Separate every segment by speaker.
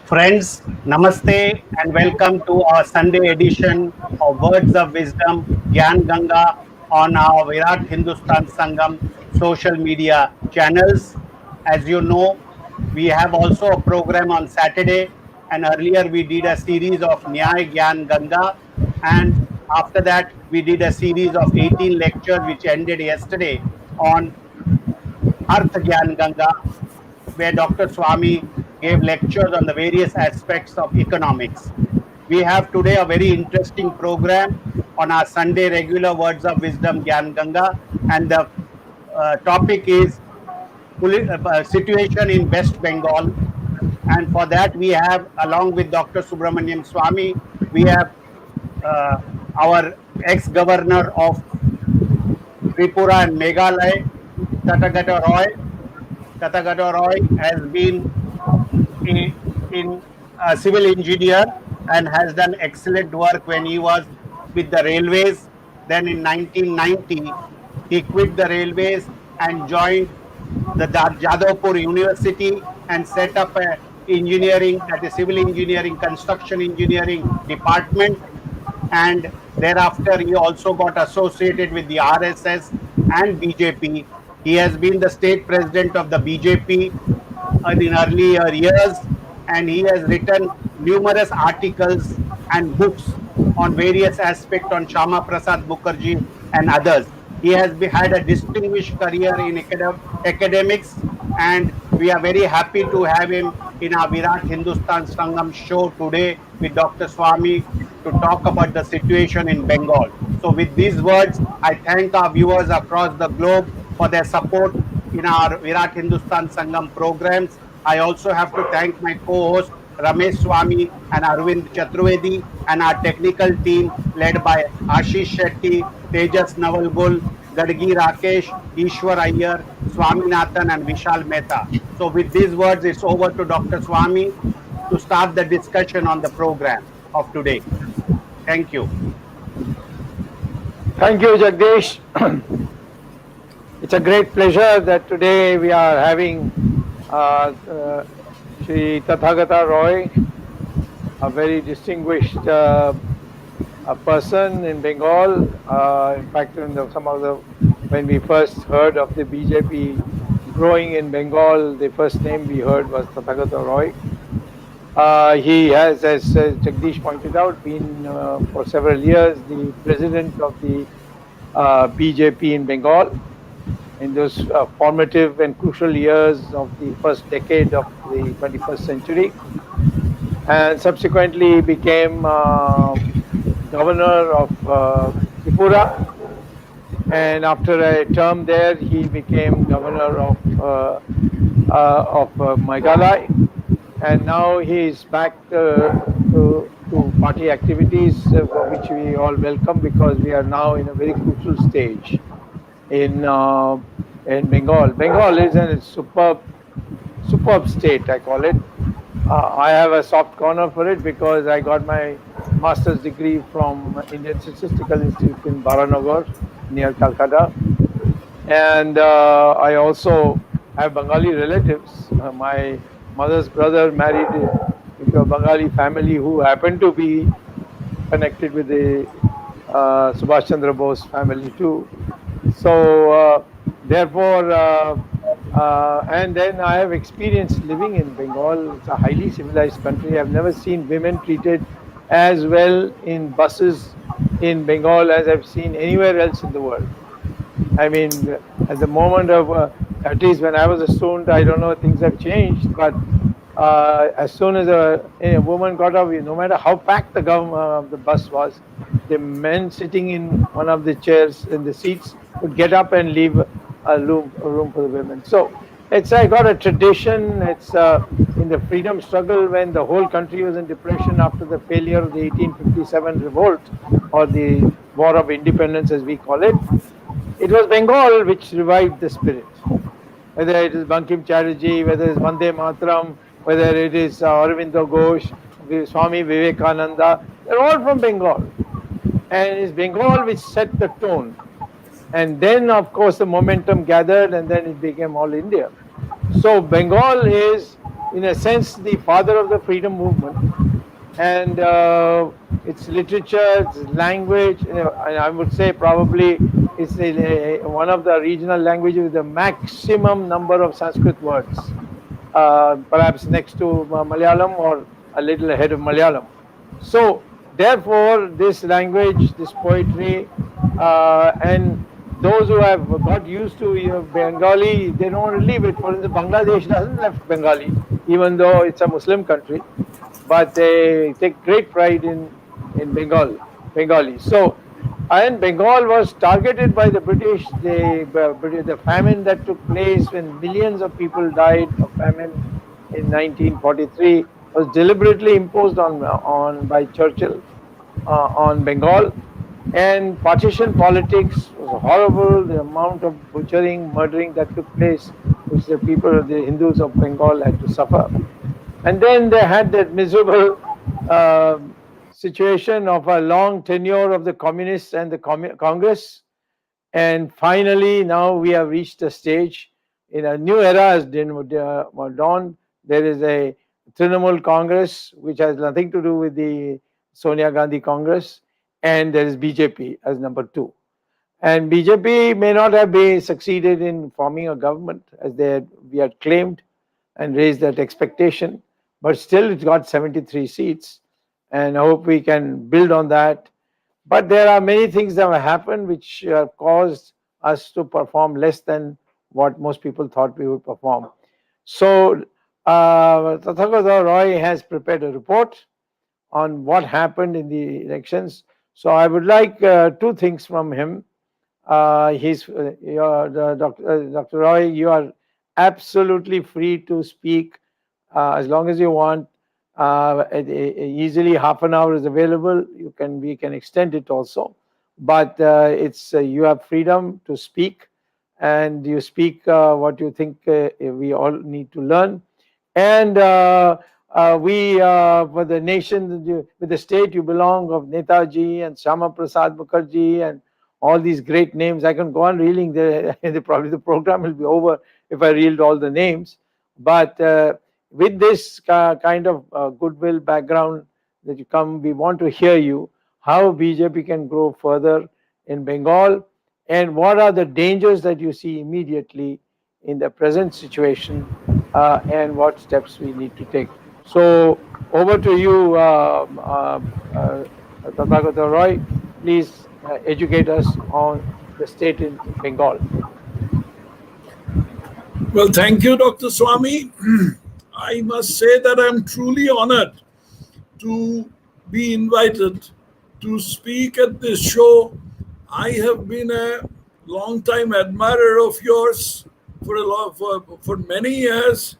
Speaker 1: Friends, namaste and welcome to our Sunday edition of Words of Wisdom, Gyan Ganga on our Virat Hindustan Sangam social media channels. As you know, we have also a program on Saturday, and earlier we did a series of Nyay Gyan Ganga, and after that we did a series of 18 lectures which ended yesterday on Arth Gyan Ganga, where Dr. Swamy gave lectures on the various aspects of economics. We have today a very interesting program on our Sunday regular Words of Wisdom Gyan Ganga, and the topic is situation in West Bengal. And for that, we have, along with Dr. Subramanian Swamy, we have uh, our ex-governor of Tripura and Meghalaya, Tathagata Roy. Tathagata Roy has been in a civil engineer and has done excellent work when he was with the railways. Then in 1990, he quit the railways and joined the Jadavpur University and set up a engineering, that is civil engineering, construction engineering department. And thereafter, he also got associated with the RSS and BJP. He has been the state president of the BJP in earlier years, and he has written numerous articles and books on various aspects on Shama Prasad Mukherjee and others. He has had a distinguished career in academics, and we are very happy to have him in our Virat Hindustan Sangam show today with Dr. Swamy to talk about the situation in Bengal. So with these words, I thank our viewers across the globe for their support in our Virat Hindustan Sangam programs. I also have to thank my co-host Ramesh Swamy and Arvind Chaturvedi and our technical team led by Ashish Shetty, Tejas Navalgul, Gadgi Rakesh, Ishwar Iyer, Swaminathan and Vishal Mehta. So with these words, it's over to Dr. Swamy to start the discussion on the program of today. Thank you.
Speaker 2: Thank you, Jagdish. It's a great pleasure that today we are having Shri Tathagata Roy, a very distinguished a person in Bengal. In fact, when we first heard of the BJP growing in Bengal, the first name we heard was Tathagata Roy. He has, as Jagdish pointed out, been for several years the president of the BJP in Bengal in those formative and crucial years of the first decade of the 21st century, and subsequently became governor of Tripura, and after a term there he became governor of Meghalaya, and now he is back to party activities, which we all welcome, because we are now in a very crucial stage in Bengal. Bengal is a superb state, I call it. I have a soft corner for it because I got my master's degree from Indian Statistical Institute in Baranagar near Calcutta, and I also have Bengali relatives. My mother's brother married into a Bengali family who happened to be connected with the Subhash Chandra Bose family too. So therefore, and then I have experienced living in Bengal. It's a highly civilized country. I've never seen women treated as well in buses in Bengal as I've seen anywhere else in the world. I mean, at the moment of, at least when I was a student, I don't know, things have changed, but as soon as a woman got off, no matter how packed the bus was, the men sitting in one of the chairs in the seats would get up and leave a room for the women. So it's got a tradition. It's in the freedom struggle when the whole country was in depression after the failure of the 1857 revolt, or the War of Independence as we call it. It was Bengal which revived the spirit. Whether it is Bankim Chatterjee, whether it's Vande Mataram, whether it is Aurobindo Ghosh, Swami Vivekananda, they're all from Bengal. And it's Bengal which set the tone. And then, of course, the momentum gathered, and then it became all India. So Bengal is in a sense, the father of the freedom movement, and its literature, its language, and I would say probably it's one of the regional languages with the maximum number of Sanskrit words, perhaps next to Malayalam or a little ahead of Malayalam. So, therefore, this language, this poetry, and those who have got used to Bengali, they don't leave it. For instance, Bangladesh doesn't left Bengali, even though it's a Muslim country, but they take great pride in Bengali. So, and Bengal was targeted by the British. The famine that took place when millions of people died of famine in 1943 was deliberately imposed on by Churchill on Bengal. And partition politics was horrible. The amount of butchering, murdering that took place, which the Hindus of Bengal had to suffer. And then they had that miserable uh, situation of a long tenure of the communists and the Congress. And finally, now we have reached a stage in a new era has dawned. There is a Trinamool Congress, which has nothing to do with the Sonia Gandhi Congress, and there is BJP as number two. And BJP may not have been succeeded in forming a government as we had claimed and raised that expectation, but still it got 73 seats, and I hope we can build on that. But there are many things that have happened which have caused us to perform less than what most people thought we would perform. So, Tathagata Roy has prepared a report on what happened in the elections. So, I would like two things from him. Dr. Roy, you are absolutely free to speak as long as you want. Easily half an hour is available. We can extend it also, but it's you have freedom to speak, and you speak what you think we all need to learn. And for the nation, with the state you belong of Netaji and Shama Prasad Mukherjee and all these great names. I can go on reeling. Probably the program will be over if I reeled all the names. But with this kind of goodwill background that you come, we want to hear you how BJP can grow further in Bengal, and what are the dangers that you see immediately in the present situation, and what steps we need to take. So over to you, Tathagata Roy. Please educate us on the state in Bengal.
Speaker 3: Well, thank you, Dr. Swamy. I must say that I'm truly honored to be invited to speak at this show. I have been a long-time admirer of yours for many years,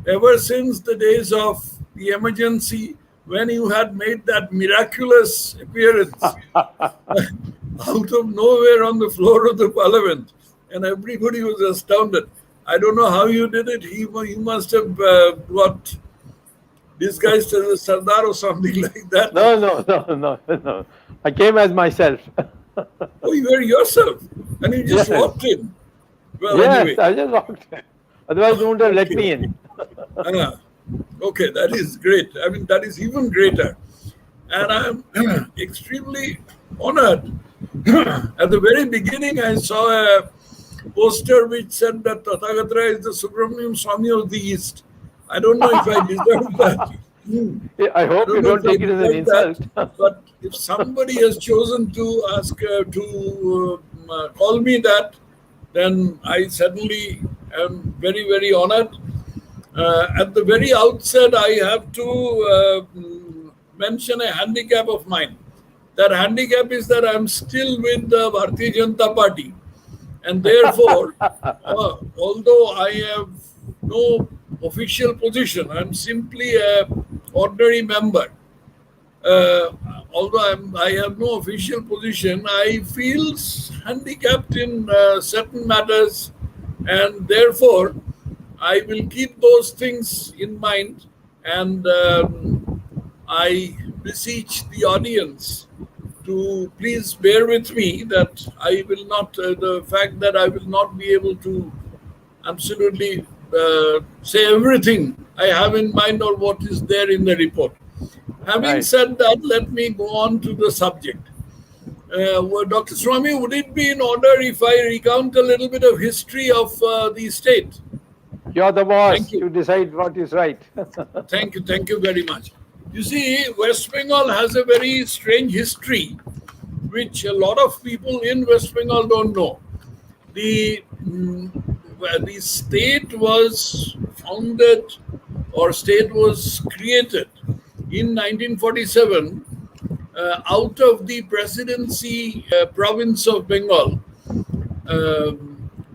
Speaker 3: ever since the days of the emergency when you had made that miraculous appearance out of nowhere on the floor of the parliament, and everybody was astounded. I don't know how you did it. You must have got disguised as a Sardar or something like that.
Speaker 2: No. I came as myself.
Speaker 3: Oh, you were yourself, and you just walked in. Well,
Speaker 2: yes,
Speaker 3: anyway.
Speaker 2: I just walked in. Otherwise, they wouldn't have let me in.
Speaker 3: Okay, that is great. I mean, that is even greater. And I'm extremely honored. At the very beginning, I saw a poster which said that Tathagata is the Subramanian Swamy of the East. I don't know if I deserve that.
Speaker 2: I hope you don't take it as an insult.
Speaker 3: But if somebody has chosen to ask call me that, then I certainly am very, very honored. At the very outset, I have to mention a handicap of mine. That handicap is that I'm still with the Bharatiya Janata Party. And therefore, although I have no official position, I'm simply an ordinary member. Although I have no official position, I feel handicapped in certain matters, and therefore I will keep those things in mind, and I beseech the audience to please bear with me that I will not, the fact that I will not be able to absolutely say everything I have in mind or what is there in the report. Having
Speaker 2: Right.
Speaker 3: said that, let me go on to the subject. Well, Dr. Swamy, would it be in order if I recount a little bit of history of the state?
Speaker 2: You're the
Speaker 3: Thank
Speaker 2: boss.
Speaker 3: you.
Speaker 2: You decide what is right.
Speaker 3: Thank you. Thank you very much. You see, West Bengal has a very strange history, which a lot of people in West Bengal don't know. The the state was founded, or state was created in 1947 out of the presidency province of Bengal,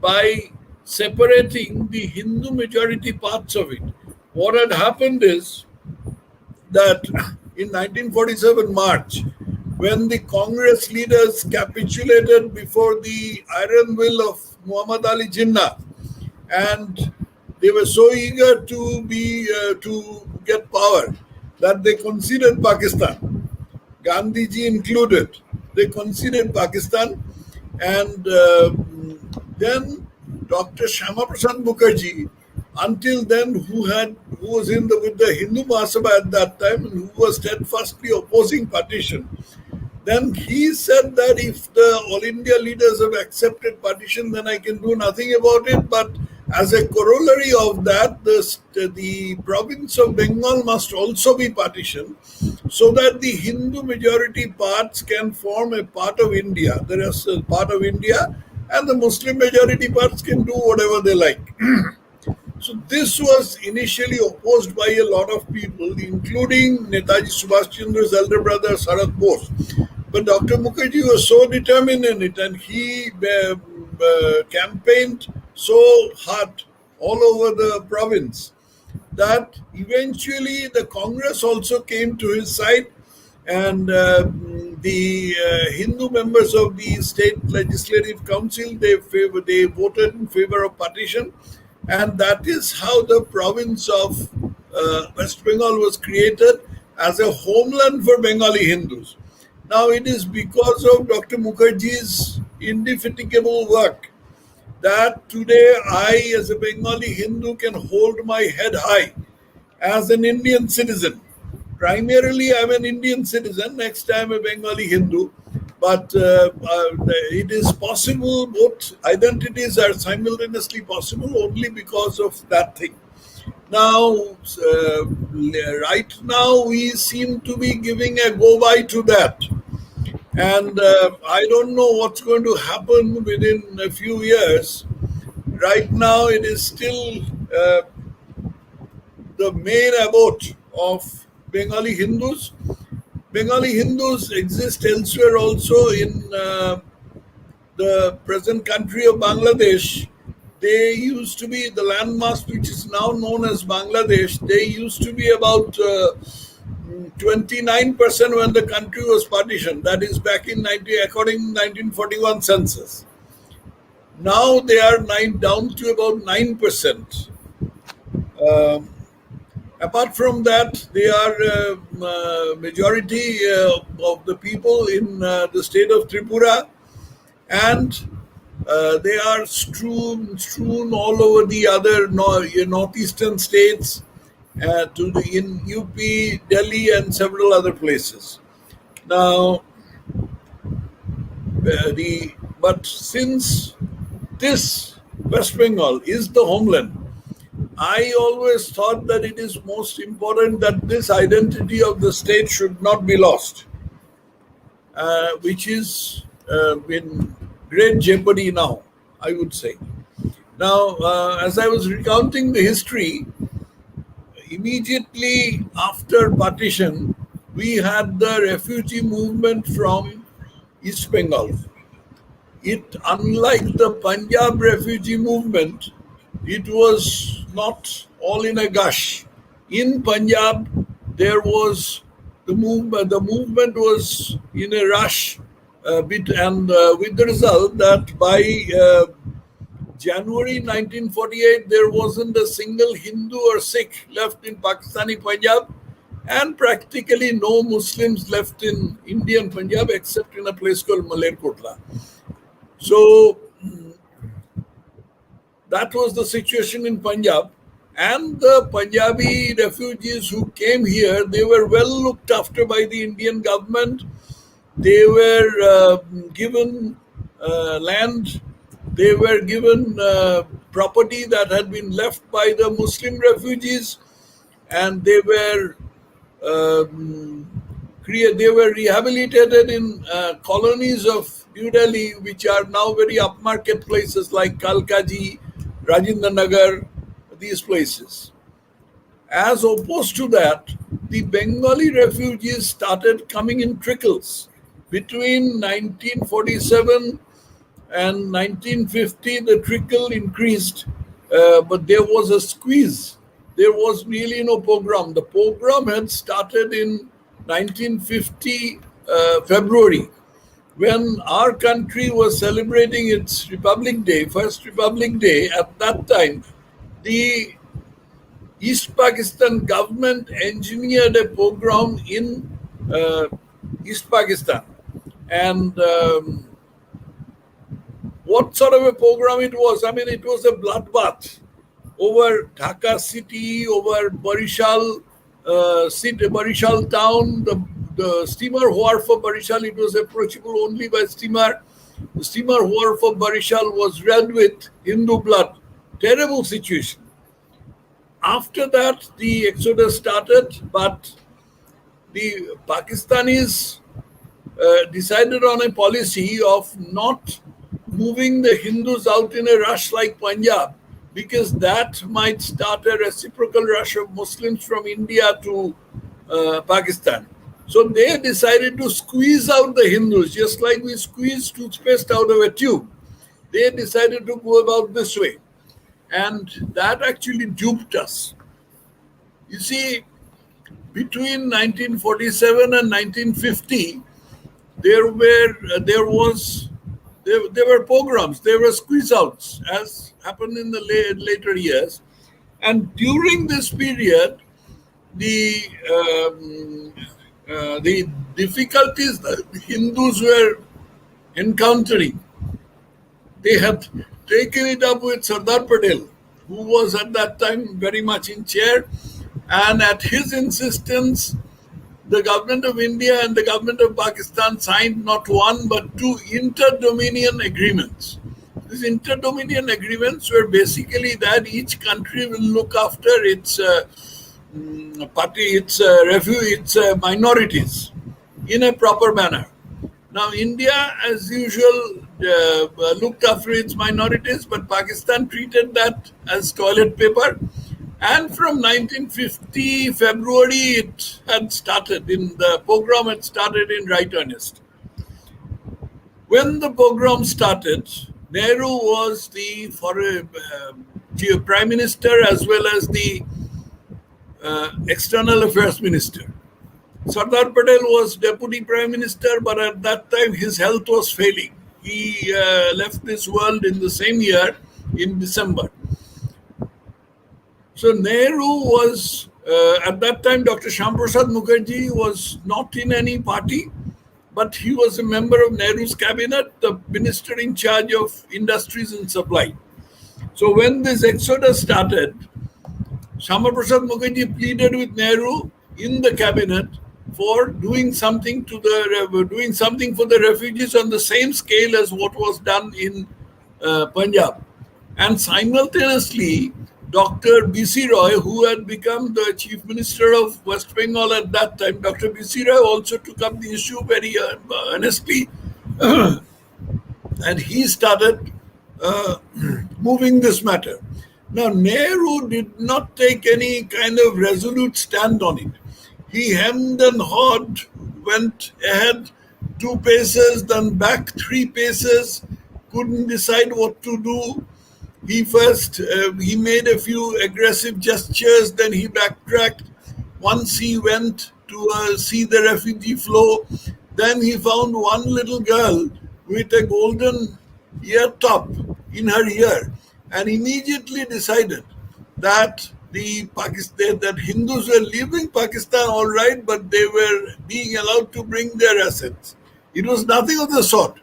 Speaker 3: by separating the Hindu majority parts of it. What had happened is that in 1947 March, when the Congress leaders capitulated before the iron will of Muhammad Ali Jinnah, and they were so eager to get power that they conceded Pakistan, Gandhiji included. They conceded Pakistan, and then Dr. Shyama Prasad Mukherjee, until then, who was in with the Hindu Mahasabha at that time, and who was steadfastly opposing partition. Then he said that if the All India leaders have accepted partition, then I can do nothing about it. But as a corollary of that, the province of Bengal must also be partitioned so that the Hindu majority parts can form a part of India. There is a part of India, and the Muslim majority parts can do whatever they like. So this was initially opposed by a lot of people, including Netaji Subhash Chandra's elder brother Sarath Bose. But Dr. Mukherjee was so determined in it, and he campaigned so hard all over the province that eventually the Congress also came to his side, and the Hindu members of the state legislative council, they voted in favor of partition, and that is how the province of West Bengal was created as a homeland for Bengali Hindus. Now it is because of Dr. Mukherjee's indefatigable work that today I, as a Bengali Hindu, can hold my head high as an Indian citizen. Primarily, I'm an Indian citizen. Next, I'm a Bengali Hindu. But it is possible, both identities are simultaneously possible only because of that thing. Now, right now, we seem to be giving a go by to that. And I don't know what's going to happen within a few years. Right now, it is still the main abode of Bengali Hindus. Bengali Hindus exist elsewhere also in the present country of Bangladesh. They used to be the landmass, which is now known as Bangladesh. They used to be about 29% when the country was partitioned. That is back in according to 1941 census. Now they are down to about 9%. Apart from that, they are majority of the people in the state of Tripura, and they are strewn all over the other northeastern states, in UP, Delhi, and several other places. Now, but since this West Bengal is the homeland, I always thought that it is most important that this identity of the state should not be lost, which is in great jeopardy now, I would say. Now, as I was recounting the history, immediately after partition, we had the refugee movement from East Bengal. It, unlike the Punjab refugee movement, it was not all in a gush. In Punjab, there was the movement. The movement was in a rush, and with the result that by January 1948, there wasn't a single Hindu or Sikh left in Pakistani Punjab, and practically no Muslims left in Indian Punjab except in a place called Malerkotla. So that was the situation in Punjab, And the Punjabi refugees who came here, they were well looked after by the Indian government. They were given land, they were given property that had been left by the Muslim refugees, and they were um, they were rehabilitated in colonies of New Delhi, which are now very upmarket places like Kalkaji, Rajendra Nagar, these places. As opposed to that, the Bengali refugees started coming in trickles. Between 1947 and 1950, the trickle increased, but there was a squeeze. There was really no pogrom. The pogrom had started in 1950 February, when our country was celebrating its Republic Day, first Republic Day. At that time, the East Pakistan government engineered a pogrom in uh, East Pakistan. And what sort of a pogrom it was? I mean, it was a bloodbath over Dhaka city, over Barishal city, Barishal town, the steamer wharf of Barishal. It was approachable only by steamer. The steamer wharf of Barishal was red with Hindu blood. Terrible situation. After that, the exodus started, but the Pakistanis decided on a policy of not moving the Hindus out in a rush like Punjab, because that might start a reciprocal rush of Muslims from India to Pakistan. So they decided to squeeze out the Hindus, just like we squeeze toothpaste out of a tube. They decided to go about this way. And that actually duped us. You see, between 1947 and 1950, there were pogroms, there were squeeze outs, as happened in the later years. And during this period, the difficulties that the Hindus were encountering, they had taken it up with Sardar Patel, who was at that time very much in chair. And at his insistence, the government of India and the government of Pakistan signed not one but two inter-dominion agreements. These inter-dominion agreements were basically that each country will look after its minorities in a proper manner. Now, India, as usual, looked after its minorities, but Pakistan treated that as toilet paper. And from 1950 February, it had started the pogrom had started in right earnest. When the pogrom started, Nehru was the prime minister as well as the external affairs minister. Sardar Patel was deputy prime minister, but at that time his health was failing. He left this world in the same year, in December. So Nehru was, at that time, Dr. Shyam Mukherjee was not in any party, but he was a member of Nehru's cabinet, the minister in charge of industries and supply. So when this exodus started, Shyam Mukherjee pleaded with Nehru in the cabinet for doing something for the refugees on the same scale as what was done in Punjab. And simultaneously, Dr. B.C. Roy, who had become the chief minister of West Bengal at that time, Dr. B.C. Roy also took up the issue very earnestly, and he started moving this matter. Now, Nehru did not take any kind of resolute stand on it. He hemmed and hawed, went ahead 2 paces, then back 3 paces, couldn't decide what to do. He first he made a few aggressive gestures, then he backtracked. Once he went to see the refugee flow, then he found one little girl with a golden ear top in her ear, and immediately decided that that Hindus were leaving Pakistan all right, but they were being allowed to bring their assets. It was nothing of the sort.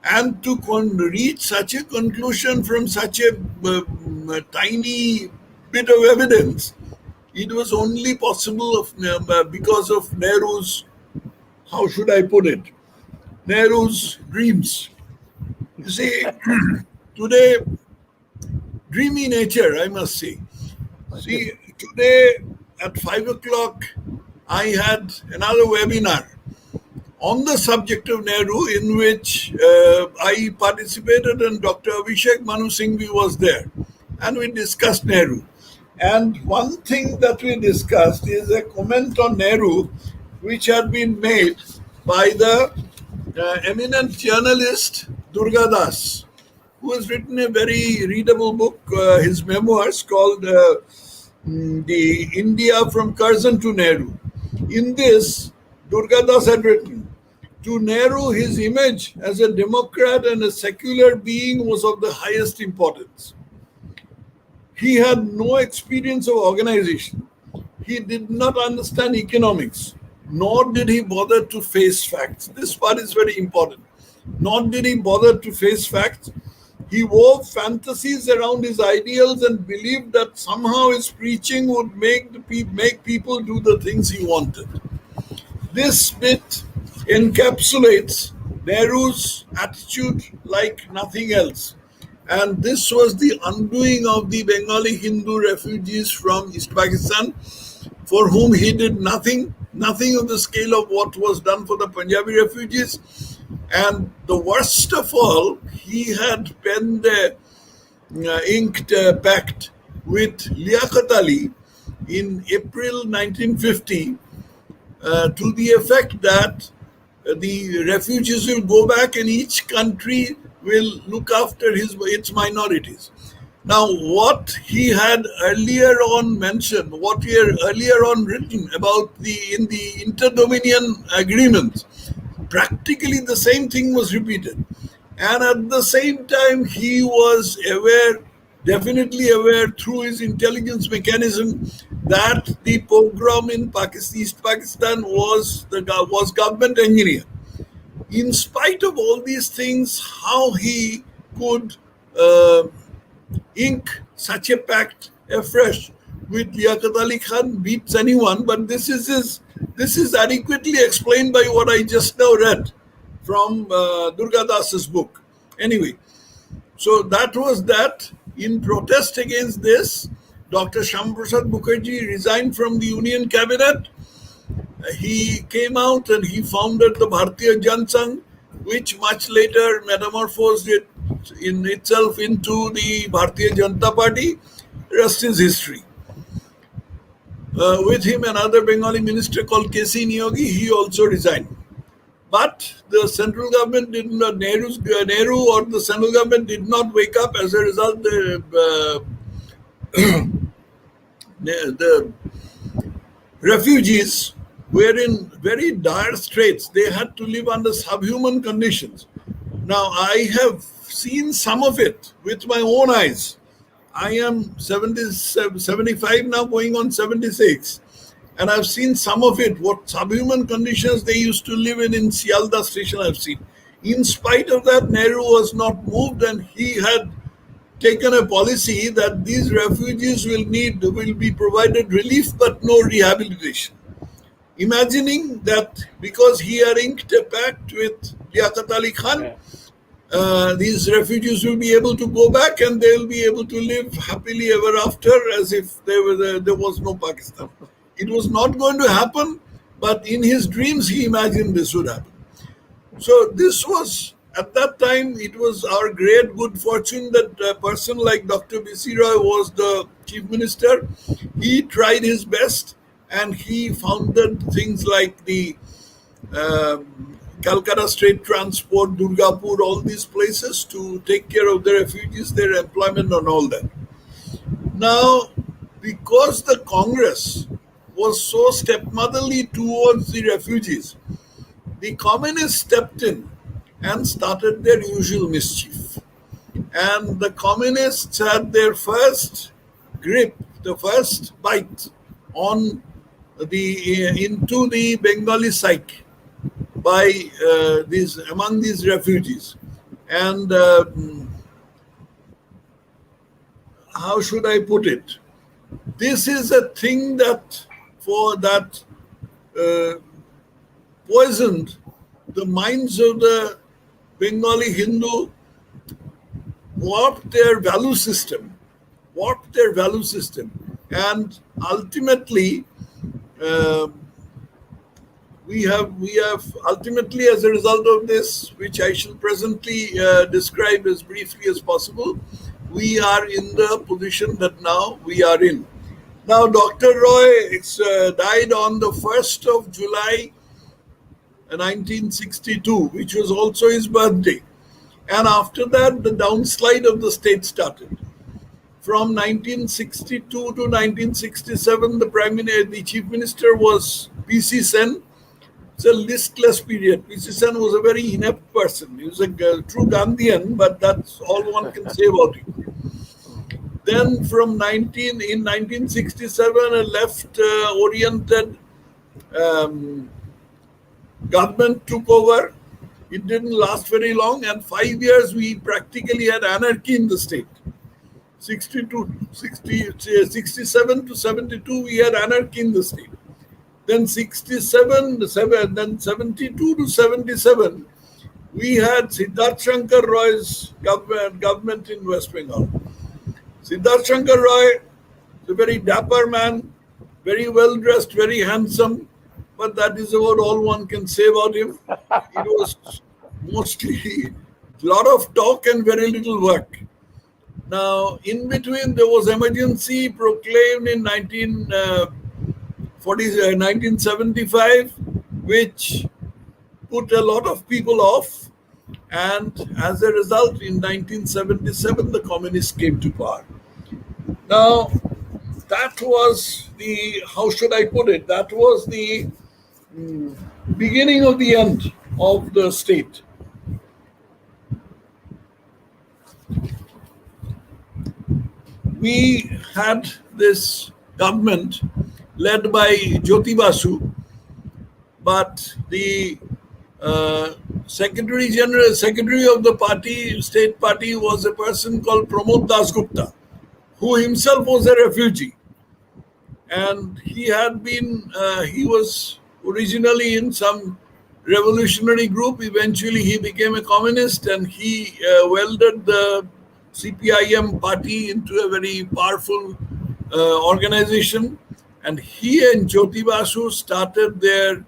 Speaker 3: And to reach such a conclusion from such a tiny bit of evidence. It was only possible because of Nehru's, how should I put it, Nehru's dreams. You see, today, dreamy nature, I must say. See, today at 5 o'clock, I had another webinar on the subject of Nehru, in which I participated, and Dr. Abhishek Manu Singhvi was there, and we discussed Nehru. And one thing that we discussed is a comment on Nehru, which had been made by the eminent journalist Durga Das, who has written a very readable book, his memoirs, called The India from Curzon to Nehru. In this, Durga Das had written, to Nehru, his image as a democrat and a secular being was of the highest importance. He had no experience of organization. He did not understand economics, nor did he bother to face facts. This part is very important. Nor did he bother to face facts. He wove fantasies around his ideals and believed that somehow his preaching would make people do the things he wanted. This bit encapsulates Nehru's attitude like nothing else. And this was the undoing of the Bengali Hindu refugees from East Pakistan, for whom he did nothing of the scale of what was done for the Punjabi refugees. And the worst of all, he had penned a inked pact with Liaquat Ali in April 1950 to the effect that the refugees will go back and each country will look after its minorities. Now, what he had earlier on mentioned, what he had earlier on written about in the interdominion agreements, practically the same thing was repeated. And at the same time, he was aware, definitely aware through his intelligence mechanism, that the pogrom in East Pakistan was government engineer. In spite of all these things, how he could ink such a pact afresh with Liaquat Ali Khan beats anyone. But this is adequately explained by what I just now read from Durga Das's book. Anyway, so that was that. In protest against this, Dr. Shyam Mukherjee resigned from the Union Cabinet. He came out and he founded the Bharatiya Jan Sangh, which much later metamorphosed it in itself into the Bharatiya Janata Party. Rest is history. With him, another Bengali minister called K.C. Niyogi, he also resigned. But the central government did not, Nehru or the central government did not wake up. As a result, the refugees were in very dire straits. They had to live under subhuman conditions. Now, I have seen some of it with my own eyes. I am 75 now, going on 76. And I've seen some of it, what subhuman conditions they used to live in Sialda station I've seen. In spite of that, Nehru was not moved, and he had taken a policy that these refugees will be provided relief but no rehabilitation. Imagining that because he had inked a pact with Liaquat Ali Khan, these refugees will be able to go back and they will be able to live happily ever after as if there was no Pakistan. It was not going to happen, but in his dreams he imagined this would happen. So this was, at that time, it was our great good fortune that a person like Dr. B.C. Roy was the chief minister. He tried his best and he founded things like the Calcutta State Transport, Durgapur, all these places to take care of the refugees, their employment and all that. Now, because the Congress was so stepmotherly towards the refugees, the communists stepped in and started their usual mischief. And the communists had their first grip, the first bite on into the Bengali psyche by among these refugees. And how should I put it? this is a thing that uh, poisoned the minds of the Bengali Hindu, warped their value system, and ultimately uh, we have ultimately, as a result of this, which I shall presently describe as briefly as possible, we are in the position that now we are in. Now, Dr. Roy died on the 1st of July 1962, which was also his birthday. And after that, the downslide of the state started. From 1962 to 1967, the chief minister was P.C. Sen. It's a listless period. P.C. Sen was a very inept person. He was a true Gandhian, but that's all one can say about him. Then in 1967, a left-oriented government took over. It didn't last very long, and 5 years we practically had anarchy in the state. 67 to 72, we had anarchy in the state. Then 72 to 77, we had Siddharth Shankar Roy's government in West Bengal. Siddharth Shankar Roy is a very dapper man, very well dressed, very handsome, but that is about all one can say about him. It was mostly a lot of talk and very little work. Now, in between, there was emergency proclaimed in 1975, which put a lot of people off. And as a result, in 1977, the communists came to power. Now, that was how should I put it? That was the beginning of the end of the state. We had this government led by Jyoti Basu, but the secretary of the state party, was a person called Pramod Dasgupta, who himself was a refugee. And he was originally in some revolutionary group. Eventually, he became a communist, and he welded the CPIM party into a very powerful organization. And he and Jyoti Basu started their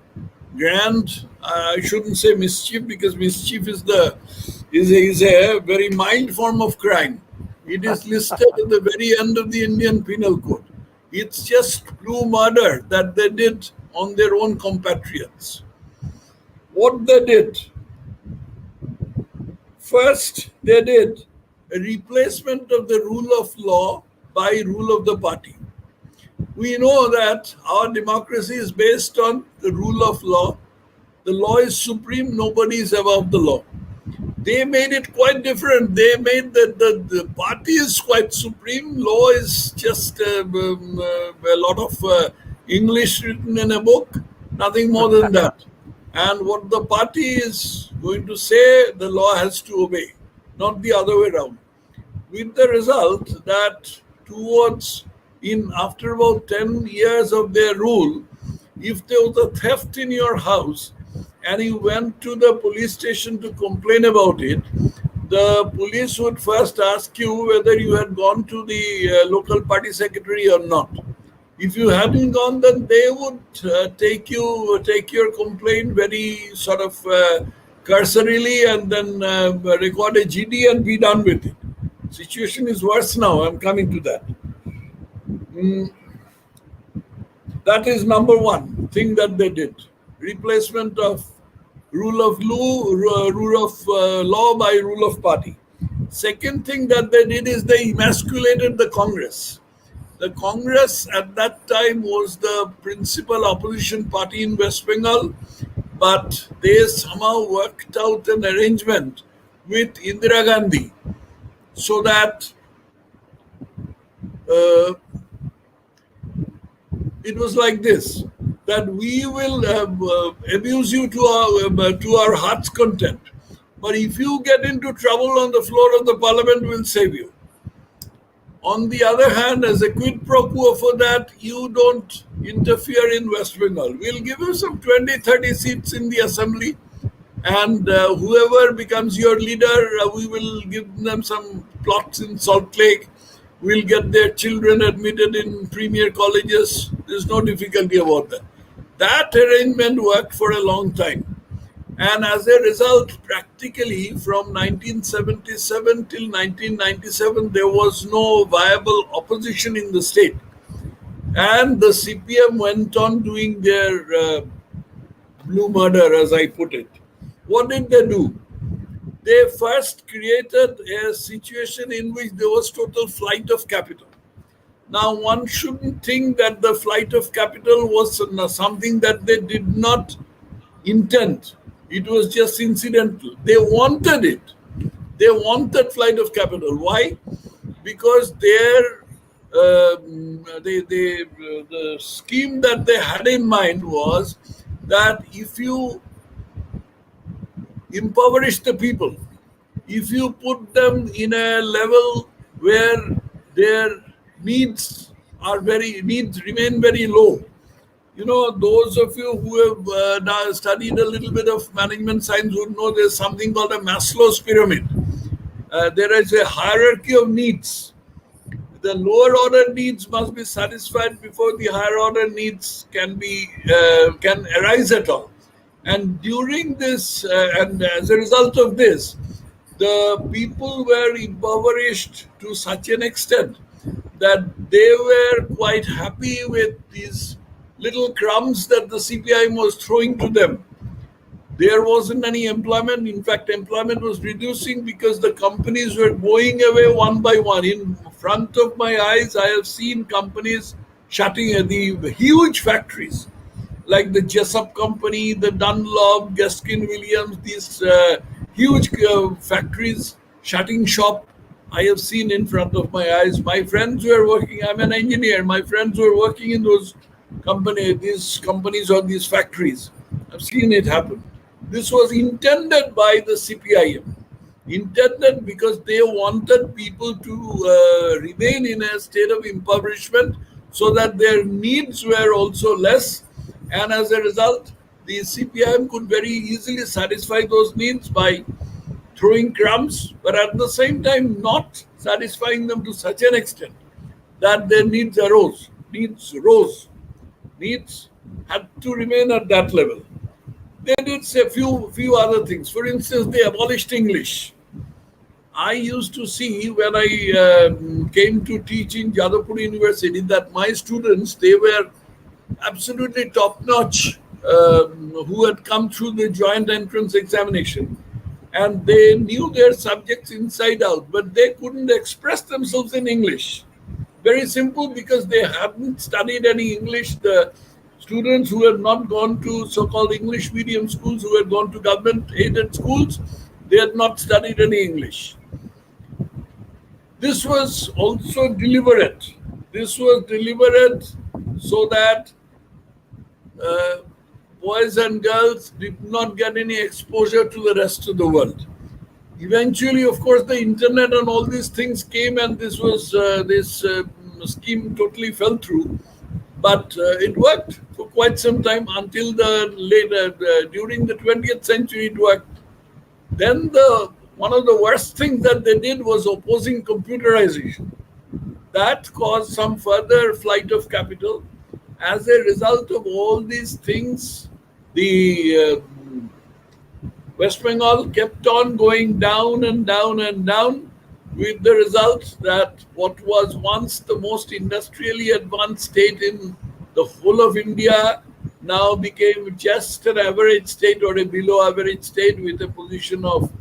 Speaker 3: grand, I shouldn't say mischief, because mischief is a very mild form of crime. It is listed at the very end of the Indian Penal Code. It's just blue murder that they did on their own compatriots. What they did, first they did a replacement of the rule of law by rule of the party. We know that our democracy is based on the rule of law. The law is supreme, nobody is above the law. They made it quite different. They made that the party is quite supreme, law is just a lot of English written in a book, nothing more than that. And what the party is going to say, the law has to obey, not the other way around. With the result that after about 10 years of their rule, if there was a theft in your house and you went to the police station to complain about it, the police would first ask you whether you had gone to the local party secretary or not. If you hadn't gone, then they would take your complaint very sort of cursorily and then record a GD and be done with it. Situation is worse now. I'm coming to that. That is number one thing that they did. Replacement of rule of law by rule of party. Second thing that they did is they emasculated the Congress. The Congress at that time was the principal opposition party in West Bengal, but they somehow worked out an arrangement with Indira Gandhi so that it was like this, that we will abuse you to our heart's content. But if you get into trouble on the floor of the parliament, we'll save you. On the other hand, as a quid pro quo for that, you don't interfere in West Bengal. We'll give you some 20, 30 seats in the assembly, and whoever becomes your leader, we will give them some plots in Salt Lake. We'll get their children admitted in premier colleges. There's no difficulty about that. That arrangement worked for a long time. And as a result, practically from 1977 till 1997, there was no viable opposition in the state. And the CPM went on doing their blue murder, as I put it. What did they do? They first created a situation in which there was total flight of capital. Now, one shouldn't think that the flight of capital was something that they did not intend. It was just incidental. They wanted it. They wanted flight of capital. Why? Because the scheme that they had in mind was that if you impoverish the people, if you put them in a level where their needs remain very low. You know, those of you who have now studied a little bit of management science would know there's something called a Maslow's pyramid. There is a hierarchy of needs. The lower order needs must be satisfied before the higher order needs can arise at all. And during this, and as a result of this, the people were impoverished to such an extent that they were quite happy with these little crumbs that the CPIM was throwing to them. There wasn't any employment. In fact, employment was reducing because the companies were going away one by one. In front of my eyes, I have seen companies shutting the huge factories like the Jessup Company, the Dunlop, Gaskin Williams, these huge factories shutting shop. I have seen in front of my eyes. My friends who are working, I'm an engineer, my friends who are working in these companies or these factories, I've seen it happen. This was intended by the CPIM, intended because they wanted people to remain in a state of impoverishment so that their needs were also less. And as a result, the CPIM could very easily satisfy those needs by throwing crumbs, but at the same time not satisfying them to such an extent that their needs arose. Needs had to remain at that level. They did a few other things. For instance, they abolished English. I used to see when I came to teach in Jadavpur University that my students, they were absolutely top-notch who had come through the joint entrance examination. And they knew their subjects inside out, but they couldn't express themselves in English. Very simple, because they hadn't studied any English. The students who had not gone to so-called English medium schools, who had gone to government-aided schools, they had not studied any English. This was also deliberate. This was deliberate so that boys and girls did not get any exposure to the rest of the world. Eventually, of course, the internet and all these things came, and this scheme totally fell through. But it worked for quite some time until during the 20th century it worked. Then one of the worst things that they did was opposing computerization. That caused some further flight of capital. As a result of all these things, the West Bengal kept on going down and down and down, with the result that what was once the most industrially advanced state in the whole of India now became just an average state or a below average state, with a position of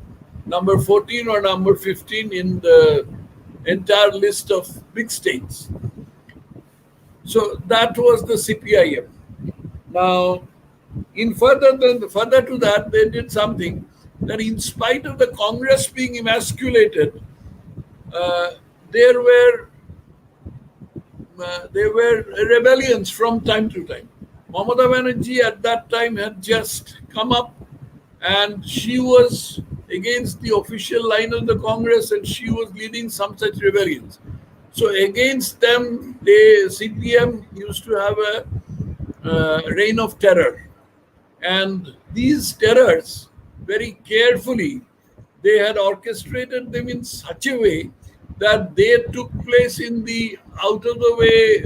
Speaker 3: number 14 or number 15 in the entire list of big states. So that was the CPIM. Now, further to that, they did something that, in spite of the Congress being emasculated, there were rebellions from time to time. Mamata Banerjee at that time had just come up, and she was against the official line of the Congress, and she was leading some such rebellions. So against them, the CPM used to have a reign of terror. And these terrors, very carefully, they had orchestrated them in such a way that they took place in the out of the way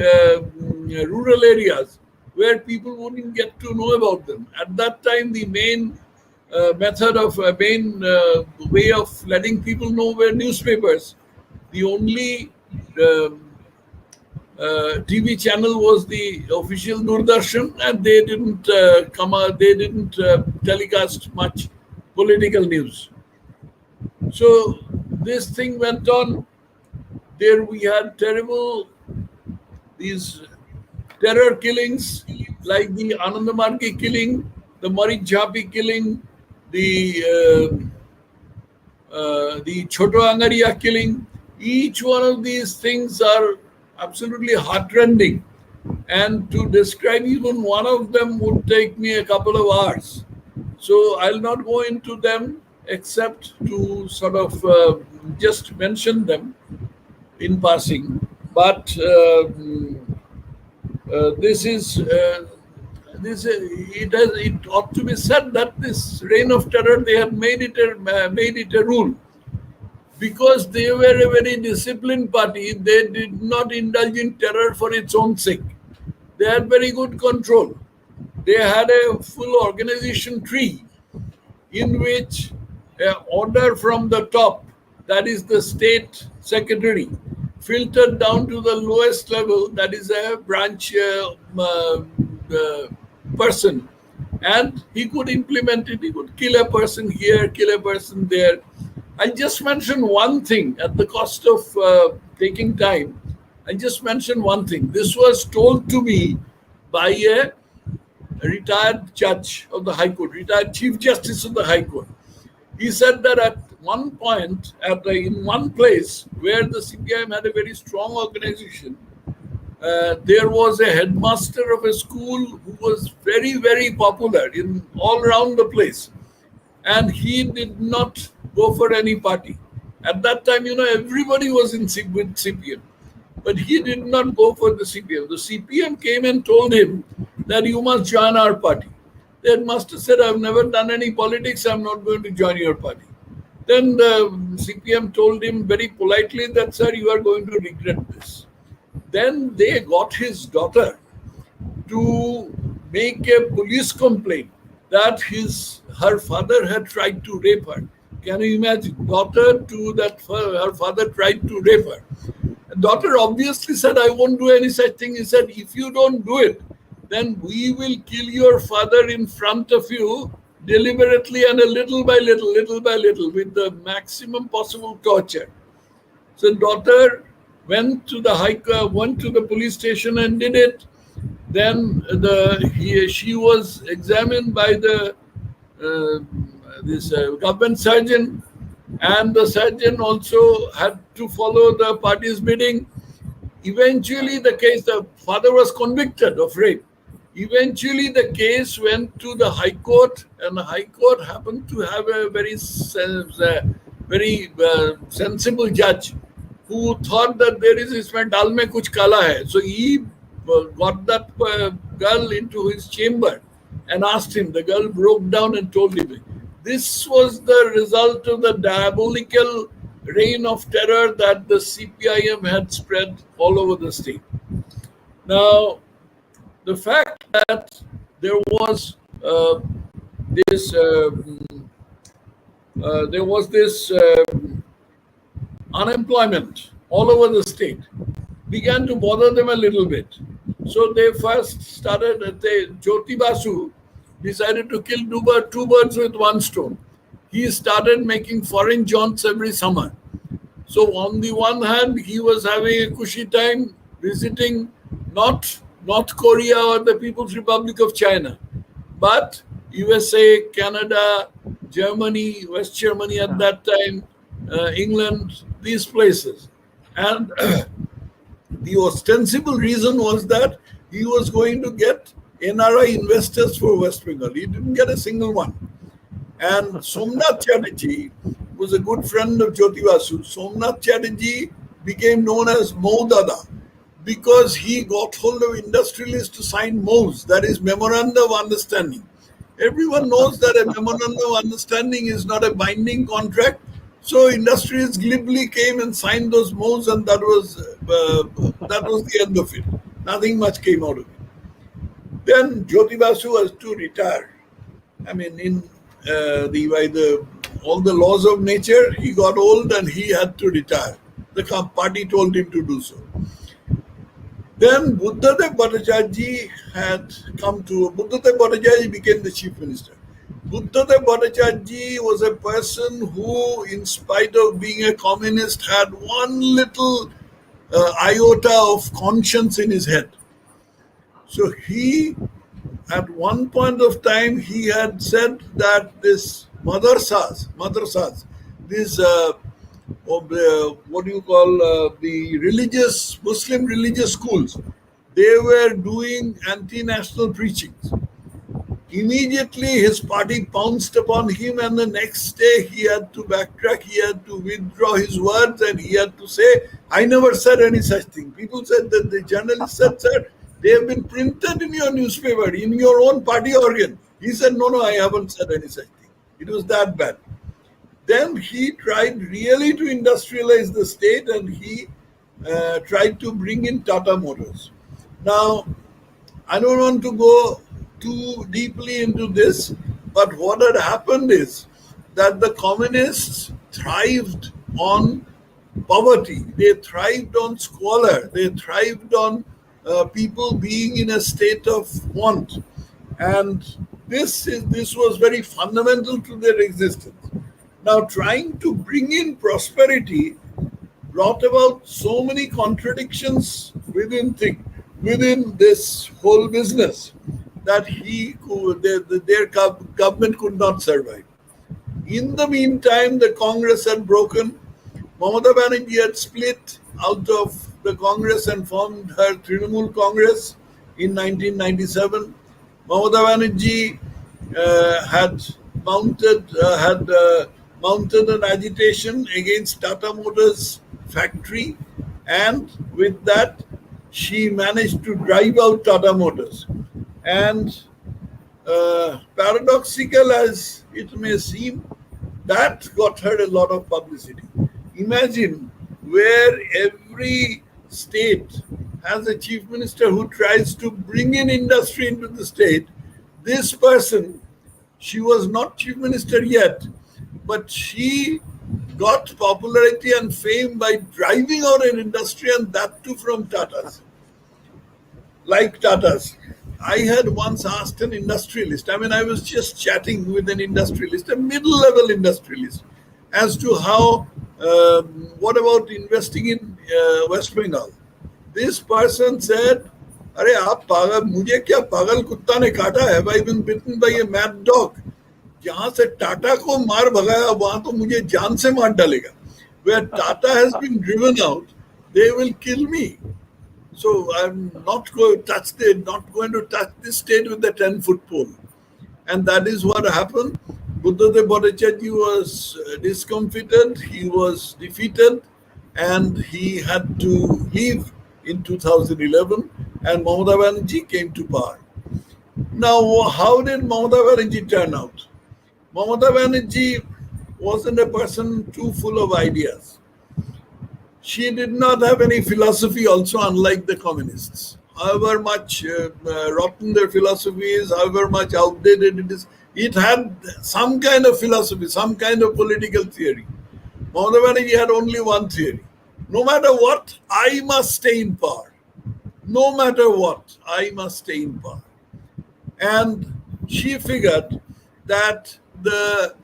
Speaker 3: rural areas where people wouldn't get to know about them. At that time, the main way of letting people know were newspapers. The only TV channel was the official Doordarshan, and they didn't come out. They didn't telecast much political news. So this thing went on. There we had these terror killings like the Anandamargi killing, the Marik Jhapi killing, the Choto Angaria killing. Each one of these things are absolutely heartrending. And to describe even one of them would take me a couple of hours. So I'll not go into them except to sort of just mention them in passing. But it ought to be said that this reign of terror, they had made it a rule. Because they were a very disciplined party, they did not indulge in terror for its own sake. They had very good control. They had a full organization tree in which an order from the top, that is the state secretary, filtered down to the lowest level, that is a branch person. And he could implement it. He could kill a person here, kill a person there. I'll just mention one thing at the cost of taking time. I'll just mention one thing. This was told to me by a retired judge of the High Court, retired Chief Justice of the High Court. He said that at one point, in one place where the CPIM had a very strong organization, there was a headmaster of a school who was very, very popular in all around the place. And he did not go for any party. At that time, everybody was with CPM. But he did not go for the CPM. The CPM came and told him that you must join our party. The headmaster said, I've never done any politics, I'm not going to join your party. Then the CPM told him very politely that, sir, you are going to regret this. Then they got his daughter to make a police complaint that her father had tried to rape her. Can you imagine? Her father tried to rape her. The daughter obviously said, I won't do any such thing. He said, if you don't do it, then we will kill your father in front of you deliberately and little by little, with the maximum possible torture. So daughter went to the police station and did it. Then she was examined by this government surgeon, and the surgeon also had to follow the party's bidding. Eventually, the father was convicted of rape. Eventually, the case went to the High Court, and the High Court happened to have a very sensible judge who thought that there is isme dal mein kuch kala hai. So he got that girl into his chamber and asked him. The girl broke down and told him. This was the result of the diabolical reign of terror that the CPIM had spread all over the state. Now, the fact that there was this unemployment all over the state began to bother them a little bit. So they first started, Jyoti Basu decided to kill two birds with one stone. He started making foreign jaunts every summer. So on the one hand, he was having a cushy time visiting not North Korea or the People's Republic of China, but USA, Canada, Germany, West Germany at that time, England, these places. And the ostensible reason was that he was going to get NRI investors for West Bengal. He didn't get a single one. And Somnath Chatterjee was a good friend of Jyoti Basu. Somnath Chatterjee became known as Moudada because he got hold of industrialists to sign MOUs, that is Memorandum of Understanding. Everyone knows that a memorandum of understanding is not a binding contract. So industrialists glibly came and signed those MOUs, and that was the end of it. Nothing much came out of it. Then Jyoti Basu was to retire. I mean, in by the all the laws of nature, he got old and he had to retire. The party told him to do so. Then Buddhadev Bhattacharya had come to. Buddhadev Bhattacharya became the chief minister. Buddhadev Bhattacharya was a person who, in spite of being a communist, had one little iota of conscience in his head. So he, at one point of time, he had said that this madrasas, this what do you call the religious Muslim religious schools, they were doing anti-national preachings. Immediately his party pounced upon him, and the next day he had to backtrack, he had to withdraw his words, and he had to say, I never said any such thing. People said that the journalist said, sir, they have been printed in your newspaper, in your own party organ. He said, no, I haven't said any such thing. It was that bad. Then he tried really to industrialize the state, and he tried to bring in Tata Motors. Now, I don't want to go too deeply into this, but what had happened is that the communists thrived on poverty, they thrived on squalor, they thrived on people being in a state of want, and this was very fundamental to their existence. Now, trying to bring in prosperity brought about so many contradictions within this whole business that their government could not survive. In the meantime, the Congress had broken. Mamata Banerjee had split out of the Congress and formed her Trinamool Congress in 1997. Mamata Banerjee had mounted an agitation against Tata Motors factory, and with that she managed to drive out Tata Motors. And paradoxical as it may seem, that got her a lot of publicity. Imagine where every state has a chief minister who tries to bring in industry into the state. This person, she was not chief minister yet, but she got popularity and fame by driving out an industry, and that too from Tatas. Like Tatas. I had once asked an industrialist, I was just chatting with an industrialist, a middle-level industrialist, as to how, what about investing in West Bengal? This person said, अरे आप पागल, मुझे क्या पागल कुत्ता ने काटा है? Have I been bitten by a mad dog? जहां से टाटा को मार भगाया वहां तो मुझे जान से मार डालेगा. Where Tata has been driven out, they will kill me. So I'm not going to touch this state with the 10-foot pole. And that is what happened. Buddhadev Bhattacharya was discomfited, he was defeated, and he had to leave in 2011, and Mamata Banerjee came to power. Now, how did Mamata Banerjee turn out? Mamata Banerjee wasn't a person too full of ideas. She did not have any philosophy also, unlike the communists. However much rotten their philosophy is, however much outdated it is, it had some kind of philosophy, some kind of political theory. Mamata Banerjee had only one theory. No matter what, I must stay in power. No matter what, I must stay in power. And she figured that the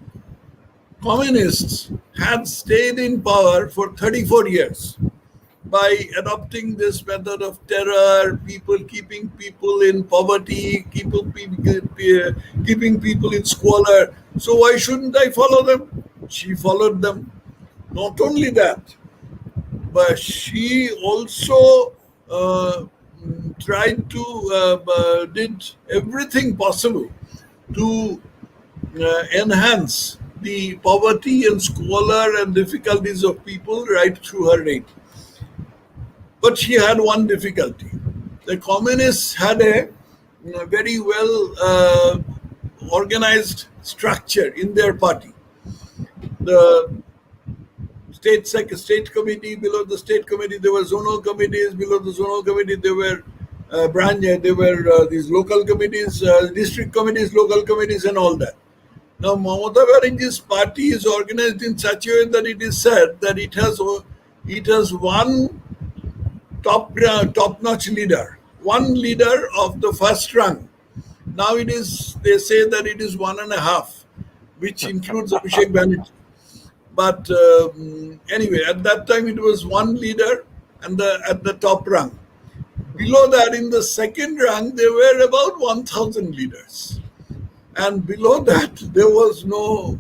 Speaker 3: communists had stayed in power for 34 years by adopting this method of terror, keeping people in poverty, keeping people in squalor. So why shouldn't I follow them? She followed them. Not only that, but she also did everything possible to enhance the poverty and squalor and difficulties of people right through her reign. But she had one difficulty. The communists had a very well organized structure in their party. The state committee, below the state committee there were zonal committees, below the zonal committee there were these local committees, district committees, local committees, and all that. Now Mamata Banerjee's party is organized in such a way that it is said that it has one top-notch leader, one leader of the first rung. Now it is, they say that it is 1.5, which includes Abhishek Banerjee. But anyway, at that time it was one leader and at the top rung. Below that, in the second rung, there were about 1,000 leaders, and below that there was no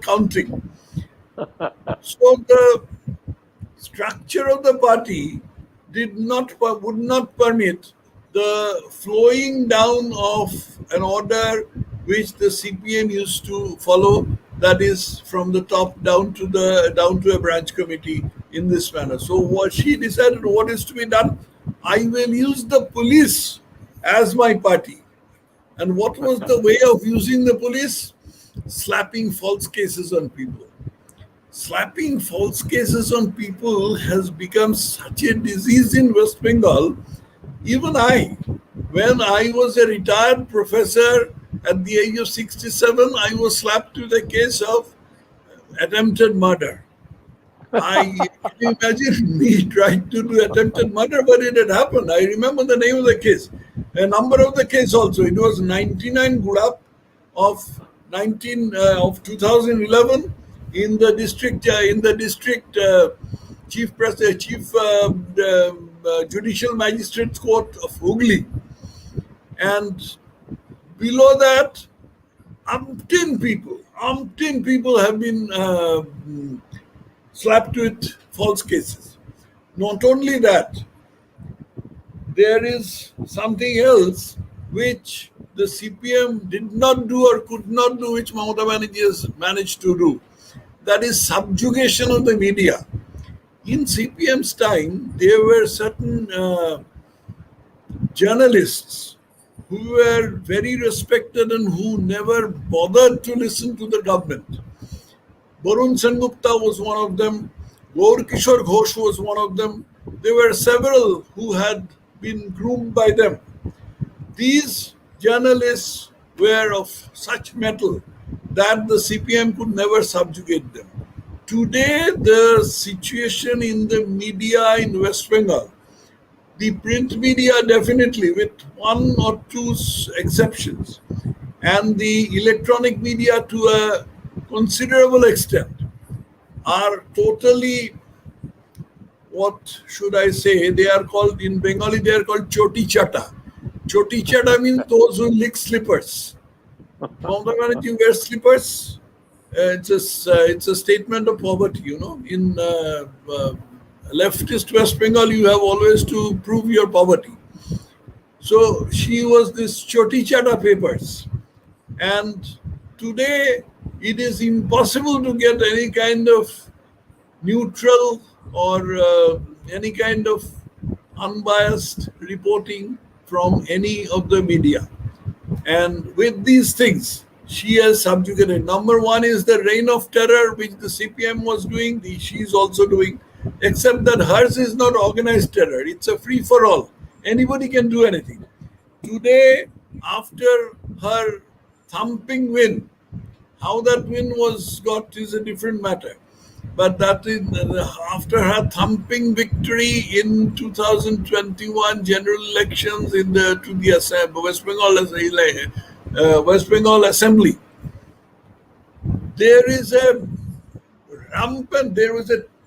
Speaker 3: counting. So the structure of the party would not permit the flowing down of an order which the CPM used to follow, that is from the top down to a branch committee in this manner. So what she decided, what is to be done? I will use the police as my party. And what was the way of using the police? Slapping false cases on people. Slapping false cases on people has become such a disease in West Bengal. Even when I was a retired professor at the age of 67, I was slapped with a case of attempted murder. Can you imagine me trying to do attempted murder? But it had happened. I remember the name of the case, a number of the case also. It was 99 Gurap of 2011 in the district chief judicial magistrates court of Hooghly, and below that, umpteen people have been slapped with false cases. Not only that, there is something else which the CPM did not do or could not do, which Mamata Banerjee has managed to do. That is subjugation of the media. In CPM's time, there were certain journalists who were very respected and who never bothered to listen to the government. Barun Sengupta was one of them. Gaur Kishore Ghosh was one of them. There were several who had been groomed by them. These journalists were of such mettle that the CPM could never subjugate them. Today, the situation in the media in West Bengal, the print media definitely, with one or two exceptions, and the electronic media to a considerable extent, are totally, what should I say, they are called, in Bengali, they are called choti chata. Choti chata means those who lick slippers. Mamata Banerjee wears slippers. It's a statement of poverty, you know. In leftist West Bengal, you have always to prove your poverty. So she was this choti chata papers, and today it is impossible to get any kind of neutral or any kind of unbiased reporting from any of the media. And with these things, she has subjugated. Number one is the reign of terror, which the CPM was doing, she is also doing, except that hers is not organized terror. It's a free-for-all. Anybody can do anything. Today, after her thumping win, how that win was got is a different matter. But that is after her thumping victory in 2021 general elections to the West Bengal Assembly, there is a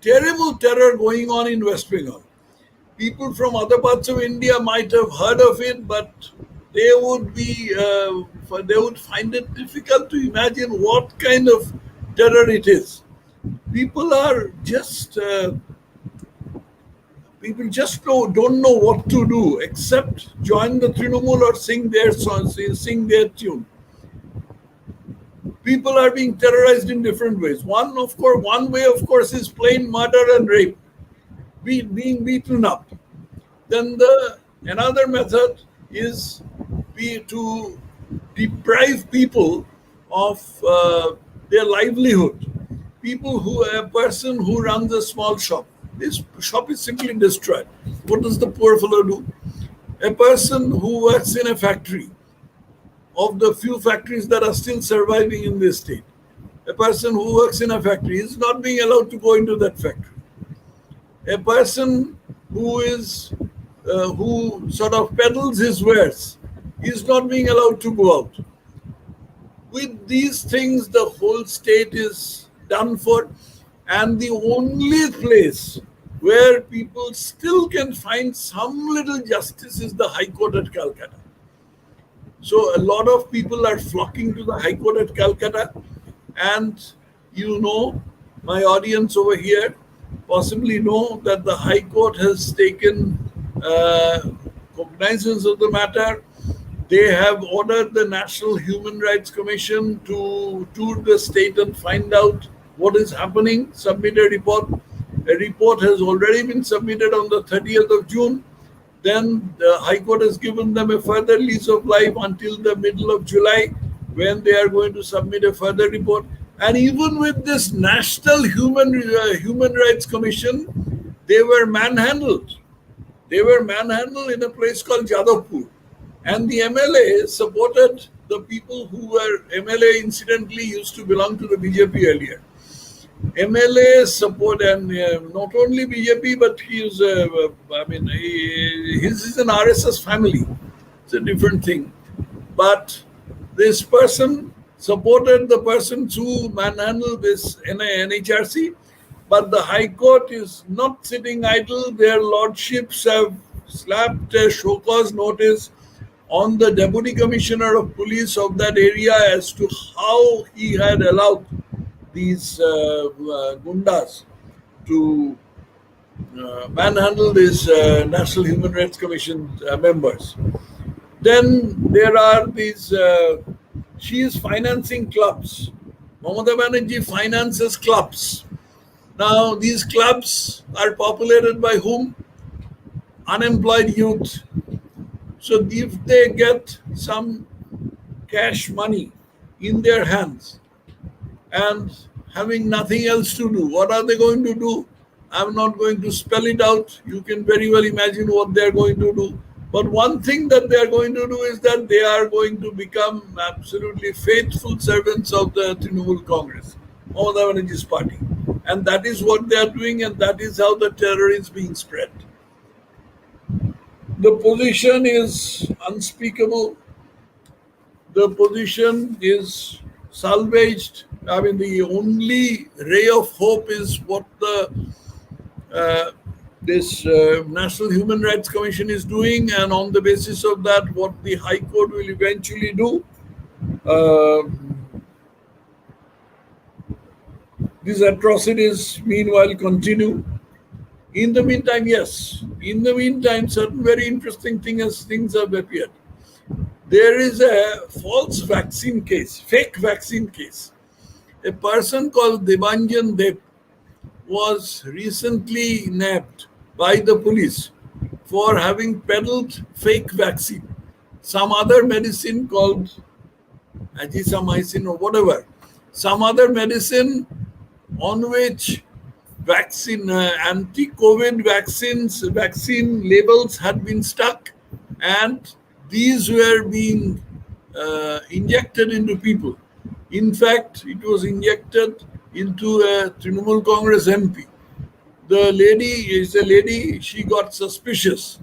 Speaker 3: terrible terror going on in West Bengal. People from other parts of India might have heard of it, but they would find it difficult to imagine what kind of terror it is. People just don't know what to do except join the Trinamool or sing their songs, sing their tune. People are being terrorized in different ways. One way, of course, is plain murder and rape. being beaten up. Then the another method is to deprive people of their livelihood. People who a person who runs a small shop, this shop is simply destroyed. What does the poor fellow do? A person who works in a factory, of the few factories that are still surviving in this state, a person who works in a factory is not being allowed to go into that factory. A person who is who sort of peddles his wares is not being allowed to go out. With these things, the whole state is done for, and the only place where people still can find some little justice is the High Court at Calcutta. So a lot of people are flocking to the High Court at Calcutta, and my audience over here possibly know that the High Court has taken cognizance of the matter. They have ordered the National Human Rights Commission to tour the state and find out what is happening, submit a report. A report has already been submitted on the 30th of June. Then the High Court has given them a further lease of life until the middle of July, when they are going to submit a further report. And even with this National Human Rights Commission, they were manhandled. They were manhandled in a place called Jadavpur. And the MLA supported the people who were, MLA incidentally used to belong to the BJP earlier. MLA support, and not only BJP, but he is, his is an RSS family. It's a different thing. But this person supported the persons who manhandled this NHRC, but the High Court is not sitting idle. Their lordships have slapped a show cause notice on the Deputy Commissioner of Police of that area as to how he had allowed these gundas to manhandle these National Human Rights Commission members. Then there are these, she is financing clubs. Mamata Banerjee finances clubs. Now these clubs are populated by whom? Unemployed youth. So if they get some cash money in their hands and having nothing else to do, what are they going to do? I'm not going to spell it out. You can very well imagine what they're going to do. But one thing that they are going to do is that they are going to become absolutely faithful servants of the Trinamool Congress, Mamata Banerjee's party. And that is what they are doing, and that is how the terror is being spread. The position is unspeakable. The position is salvaged. I mean, the only ray of hope is what this National Human Rights Commission is doing, and on the basis of that, what the High Court will eventually do. These atrocities, meanwhile, continue. In the meantime, yes. In the meantime, certain very interesting things have appeared. There is a false vaccine case, fake vaccine case. A person called Debanjan Dev was recently nabbed by the police for having peddled fake vaccine. Some other medicine called azithromycin or whatever. Some other medicine on which vaccine, anti-COVID vaccine labels had been stuck, and these were being injected into people. In fact, it was injected into a Trinamool Congress MP. The lady is a lady, she got suspicious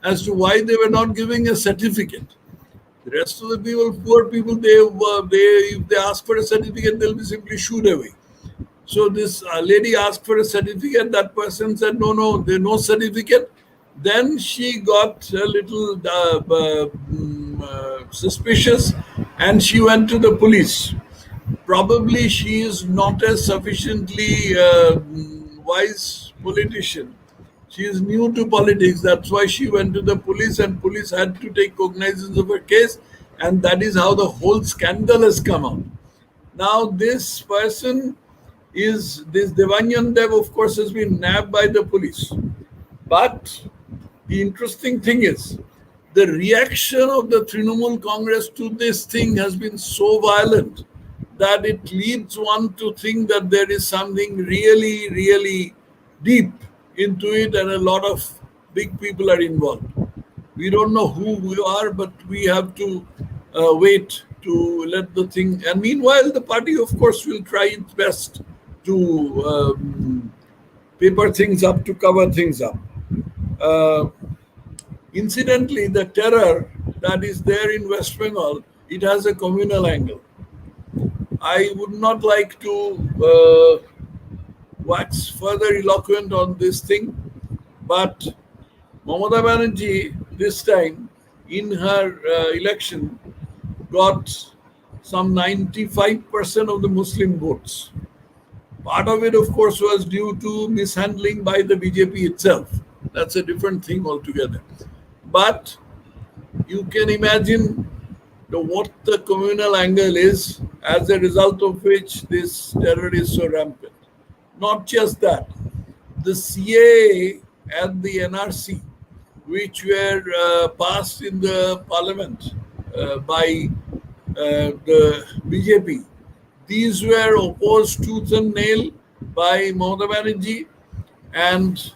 Speaker 3: as to why they were not giving a certificate. The rest of the people, poor people, if they ask for a certificate, they'll be simply shooed away. So this lady asked for a certificate. That person said, no, there's no certificate. Then she got a little suspicious, and she went to the police. Probably she is not a sufficiently wise politician. She is new to politics. That's why she went to the police, and police had to take cognizance of her case. And that is how the whole scandal has come out. Now this person is, this Debanjan Dev, of course, has been nabbed by the police. But the interesting thing is, the reaction of the Trinamool Congress to this thing has been so violent that it leads one to think that there is something really, really deep into it, and a lot of big people are involved. We don't know who we are, but we have to wait to let the thing. And meanwhile, the party, of course, will try its best to paper things up, to cover things up. Uh, Incidentally, the terror that is there in West Bengal, it has a communal angle. I would not like to wax further eloquent on this thing, but Mamata Banerjee this time in her election got some 95% of the Muslim votes. Part of it, of course, was due to mishandling by the BJP itself. That's a different thing altogether. But you can imagine what the communal angle is, as a result of which this terror is so rampant. Not just that, the CAA and the NRC, which were passed in the parliament by the BJP, these were opposed tooth and nail by Mamata Banerjee, and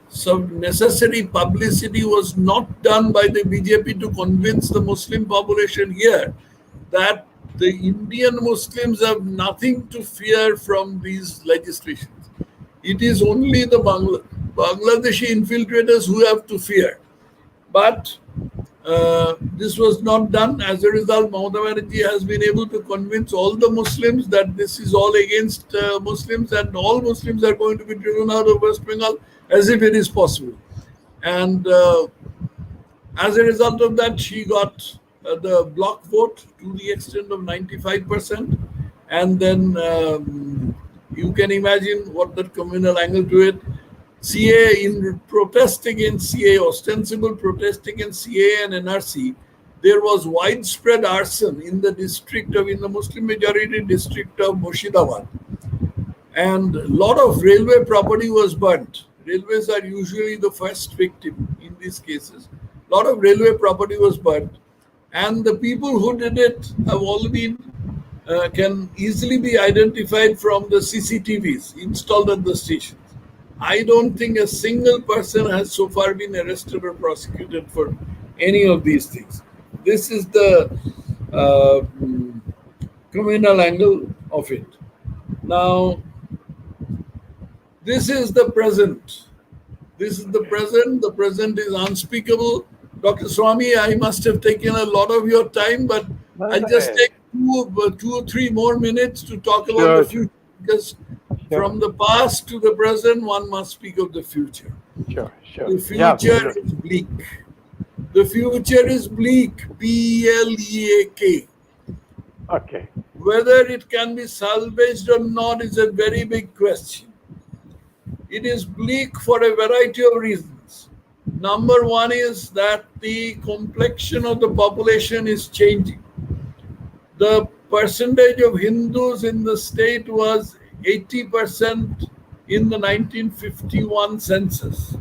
Speaker 3: some necessary publicity was not done by the BJP to convince the Muslim population here that the Indian Muslims have nothing to fear from these legislations. It is only the Bangladeshi infiltrators who have to fear. But this was not done. As a result, Mamata Banerjee has been able to convince all the Muslims that this is all against Muslims, and all Muslims are going to be driven out of West Bengal as if it is possible. And as a result of that, she got the block vote to the extent of 95%. And then you can imagine what that communal angle to it. CA, in protest against CA, ostensible protest against CA and NRC, there was widespread arson in the Muslim majority district of Murshidabad. And a lot of railway property was burnt. Railways are usually the first victim in these cases. A lot of railway property was burnt. And the people who did it have all been, can easily be identified from the CCTVs installed at the stations. I don't think a single person has so far been arrested or prosecuted for any of these things. This is the communal angle of it. Now, this is the present. This is the present. The present is unspeakable. Dr. Swamy, I must have taken a lot of your time, but I'll just take two or three more minutes to talk about the future, because from the past to the present, one must speak of the future.
Speaker 2: Sure.
Speaker 3: The future is bleak. The future is bleak, B-L-E-A-K.
Speaker 2: Okay.
Speaker 3: Whether it can be salvaged or not is a very big question. It is bleak for a variety of reasons. Number one is that the complexion of the population is changing. The percentage of Hindus in the state was 80% in the 1951 census.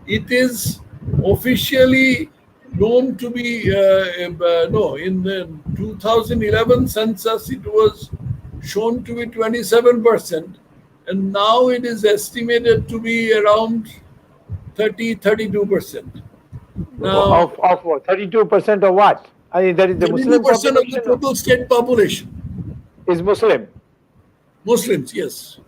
Speaker 3: It is officially known to be, in the 2011 census, it was shown to be 27%, and now it is estimated to be around 32%.
Speaker 2: Now, of what? 32% of what? I mean, that is the Muslim
Speaker 3: 32%
Speaker 2: population
Speaker 3: of the total state population
Speaker 2: is Muslim.
Speaker 3: Muslims, yes.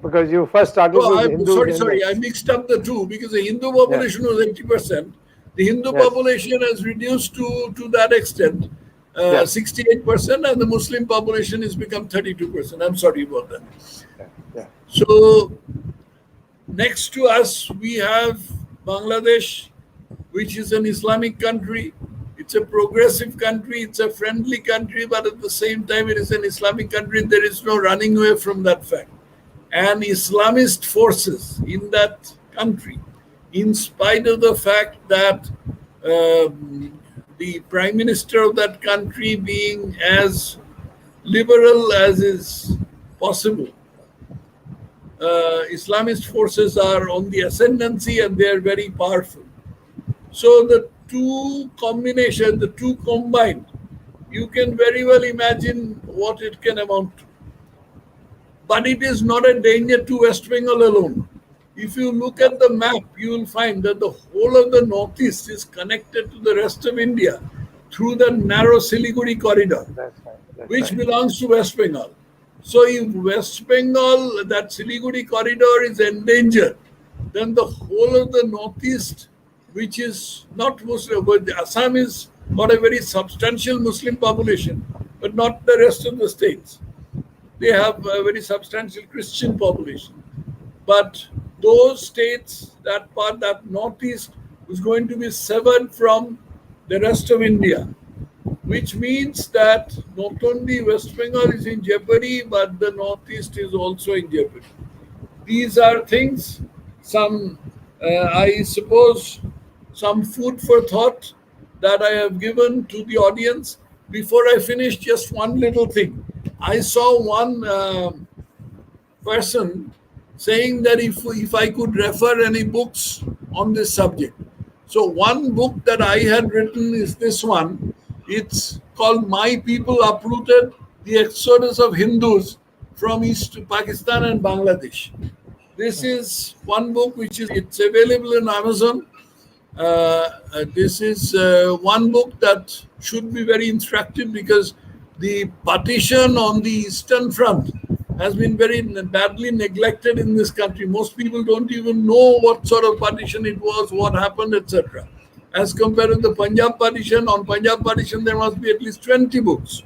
Speaker 2: Because you first started with Hindus.
Speaker 3: Sorry, I mixed up the two, because the Hindu population was 80%. The Hindu population has reduced to that extent, 68%, and the Muslim population has become 32%. I'm sorry about that. So, next to us, we have Bangladesh, which is an Islamic country. It's a progressive country, it's a friendly country, but at the same time, it is an Islamic country. There is no running away from that fact. And Islamist forces in that country, in spite of the fact that the prime minister of that country being as liberal as is possible, Islamist forces are on the ascendancy and they are very powerful. So the two combination, the two combined, you can very well imagine what it can amount to. But it is not a danger to West Bengal alone. If you look
Speaker 2: Yeah,
Speaker 3: at the map, you will find that the whole of the northeast is connected to the rest of India through the narrow Siliguri corridor,
Speaker 2: that's right. That's
Speaker 3: which
Speaker 2: right.
Speaker 3: belongs to West Bengal. So if West Bengal, that Siliguri corridor is endangered, then the whole of the northeast, which is not Muslim, but Assam is got a very substantial Muslim population, but not the rest of the states. They have a very substantial Christian population. But those states, that part, that northeast, is going to be severed from the rest of India, which means that not only West Bengal is in jeopardy, but the northeast is also in jeopardy. These are things, some, I suppose, some food for thought that I have given to the audience. Before I finish, just one little thing. I saw one person saying that if I could refer any books on this subject. So one book that I had written is this one. It's called My People Uprooted, The Exodus of Hindus from East Pakistan and Bangladesh. This is one book which is it's available in Amazon. This is one book that should be very instructive because the partition on the Eastern Front has been very badly neglected in this country. Most people don't even know what sort of partition it was, what happened, etc. As compared to the Punjab partition, on Punjab partition there must be at least 20 books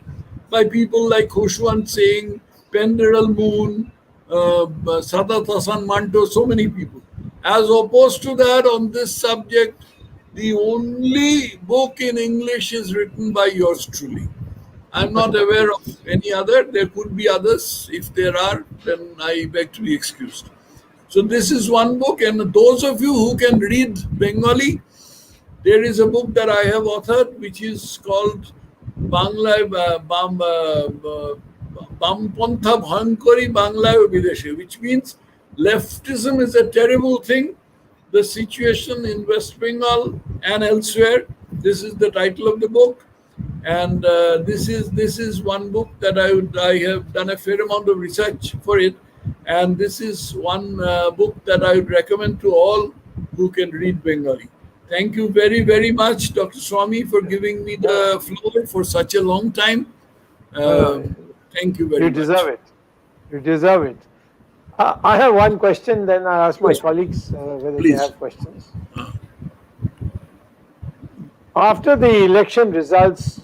Speaker 3: by people like Khushwant Singh, Penderal Moon, Sadat Hasan Manto, so many people. As opposed to that, on this subject, the only book in English is written by yours truly. I'm not aware of any other. There could be others. If there are, then I beg to be excused. So this is one book, and those of you who can read Bengali, there is a book that I have authored, which is called Bangla Bampantha Bhankari Bangla Bideshe, which means leftism is a terrible thing. The situation in West Bengal and elsewhere. This is the title of the book, and this is one book that I have done a fair amount of research for it, and this is one book that I would recommend to all who can read Bengali. Thank you very, very much, Dr. Swamy, for giving me the floor for such a long time.
Speaker 2: No,
Speaker 3: Thank you
Speaker 2: you
Speaker 3: very
Speaker 2: deserve
Speaker 3: much.
Speaker 2: it. You deserve it. I have one question, then I'll ask my
Speaker 3: Yes,
Speaker 2: colleagues whether they
Speaker 3: please.
Speaker 2: have questions. After the election results,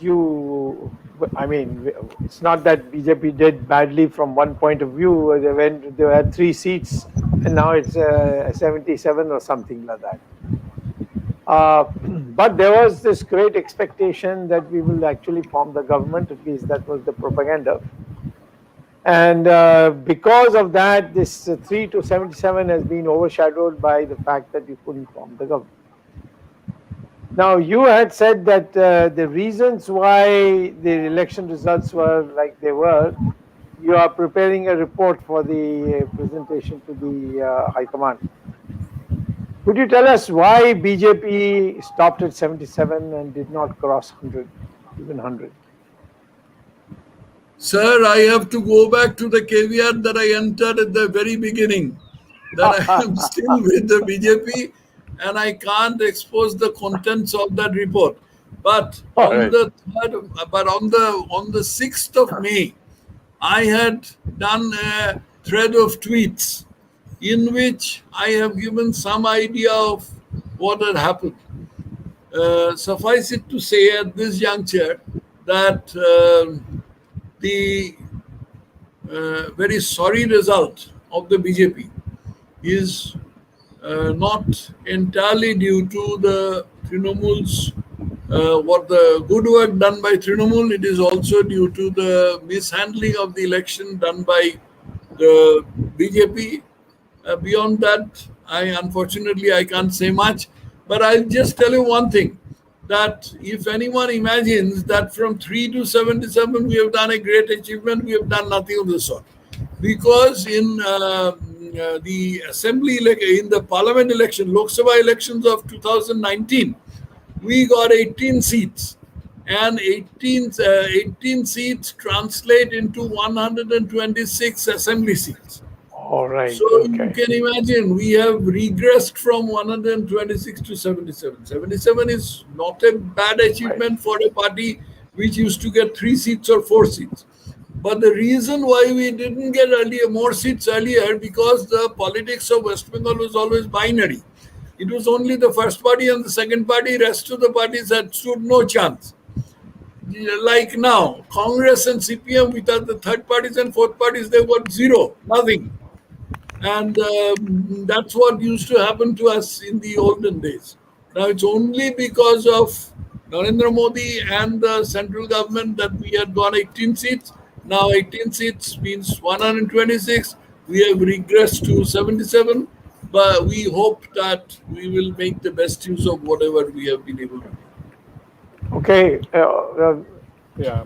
Speaker 2: I mean, it's not that BJP did badly from one point of view. They had 3 seats, and now it's 77 or something like that. But there was this great expectation that we will actually form the government. At least that was the propaganda. And because of that, this 3 to 77 has been overshadowed by the fact that you couldn't form the government. Now, you had said that the reasons why the election results were like they were, you are preparing a report for the presentation to the High Command. Could you tell us why BJP stopped at 77 and did not cross 100, even 100?
Speaker 3: Sir, I have to go back to the caveat that I entered at the very beginning, that I am still with the BJP and I can't expose the contents of that report. But
Speaker 2: All
Speaker 3: on
Speaker 2: right.
Speaker 3: the on the 6th of May, I had done a thread of tweets in which I have given some idea of what had happened. Suffice it to say at this juncture that the very sorry result of the BJP is not entirely due to the Trinamool's what the good work done by Trinamool. It is also due to the mishandling of the election done by the BJP. Beyond that, unfortunately I can't say much. But I'll just tell you one thing: that if anyone imagines that from 3 to 77 we have done a great achievement, we have done nothing of the sort. Because in the assembly in the parliament election, Lok Sabha elections of 2019, we got 18 seats, and 18 seats translate into 126 assembly seats.
Speaker 2: All right.
Speaker 3: So you
Speaker 2: Okay.
Speaker 3: can imagine we have regressed from 126 to 77. 77 is not a bad achievement for a party which used to get 3 seats or 4 seats. But the reason why we didn't get more seats earlier, because the politics of West Bengal was always binary. It was only the first party and the second party. Rest of the parties had stood no chance. Like now, Congress and CPM, without the third parties and fourth parties, they got zero, nothing. And that's what used to happen to us in the olden days. Now it's only because of Narendra Modi and the central government that we had got 18 seats. Now 18 seats means 126. We have regressed to 77. But we hope that we will make the best use of whatever we have been able to do.
Speaker 2: Okay.
Speaker 4: Yeah.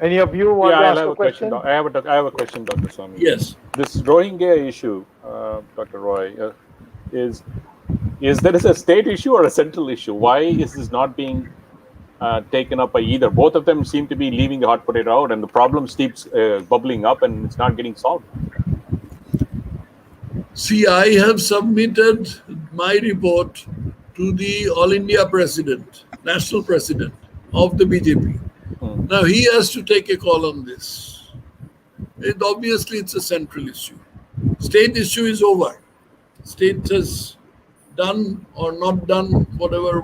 Speaker 2: Any of you want
Speaker 4: Yeah,
Speaker 2: to
Speaker 4: I'll
Speaker 2: ask
Speaker 4: have
Speaker 2: a
Speaker 4: a question.
Speaker 2: question?
Speaker 4: I have a question, Dr. Swamy.
Speaker 3: Yes.
Speaker 4: This Rohingya issue, Dr. Roy, is there is a state issue or a central issue? Why is this not being taken up by either? Both of them seem to be leaving the hot potato out, and the problem keeps bubbling up, and it's not getting solved.
Speaker 3: See, I have submitted my report to the All India President, National President of the BJP. Now he has to take a call on this. Obviously, it's a central issue. State issue is over. State has done or not done whatever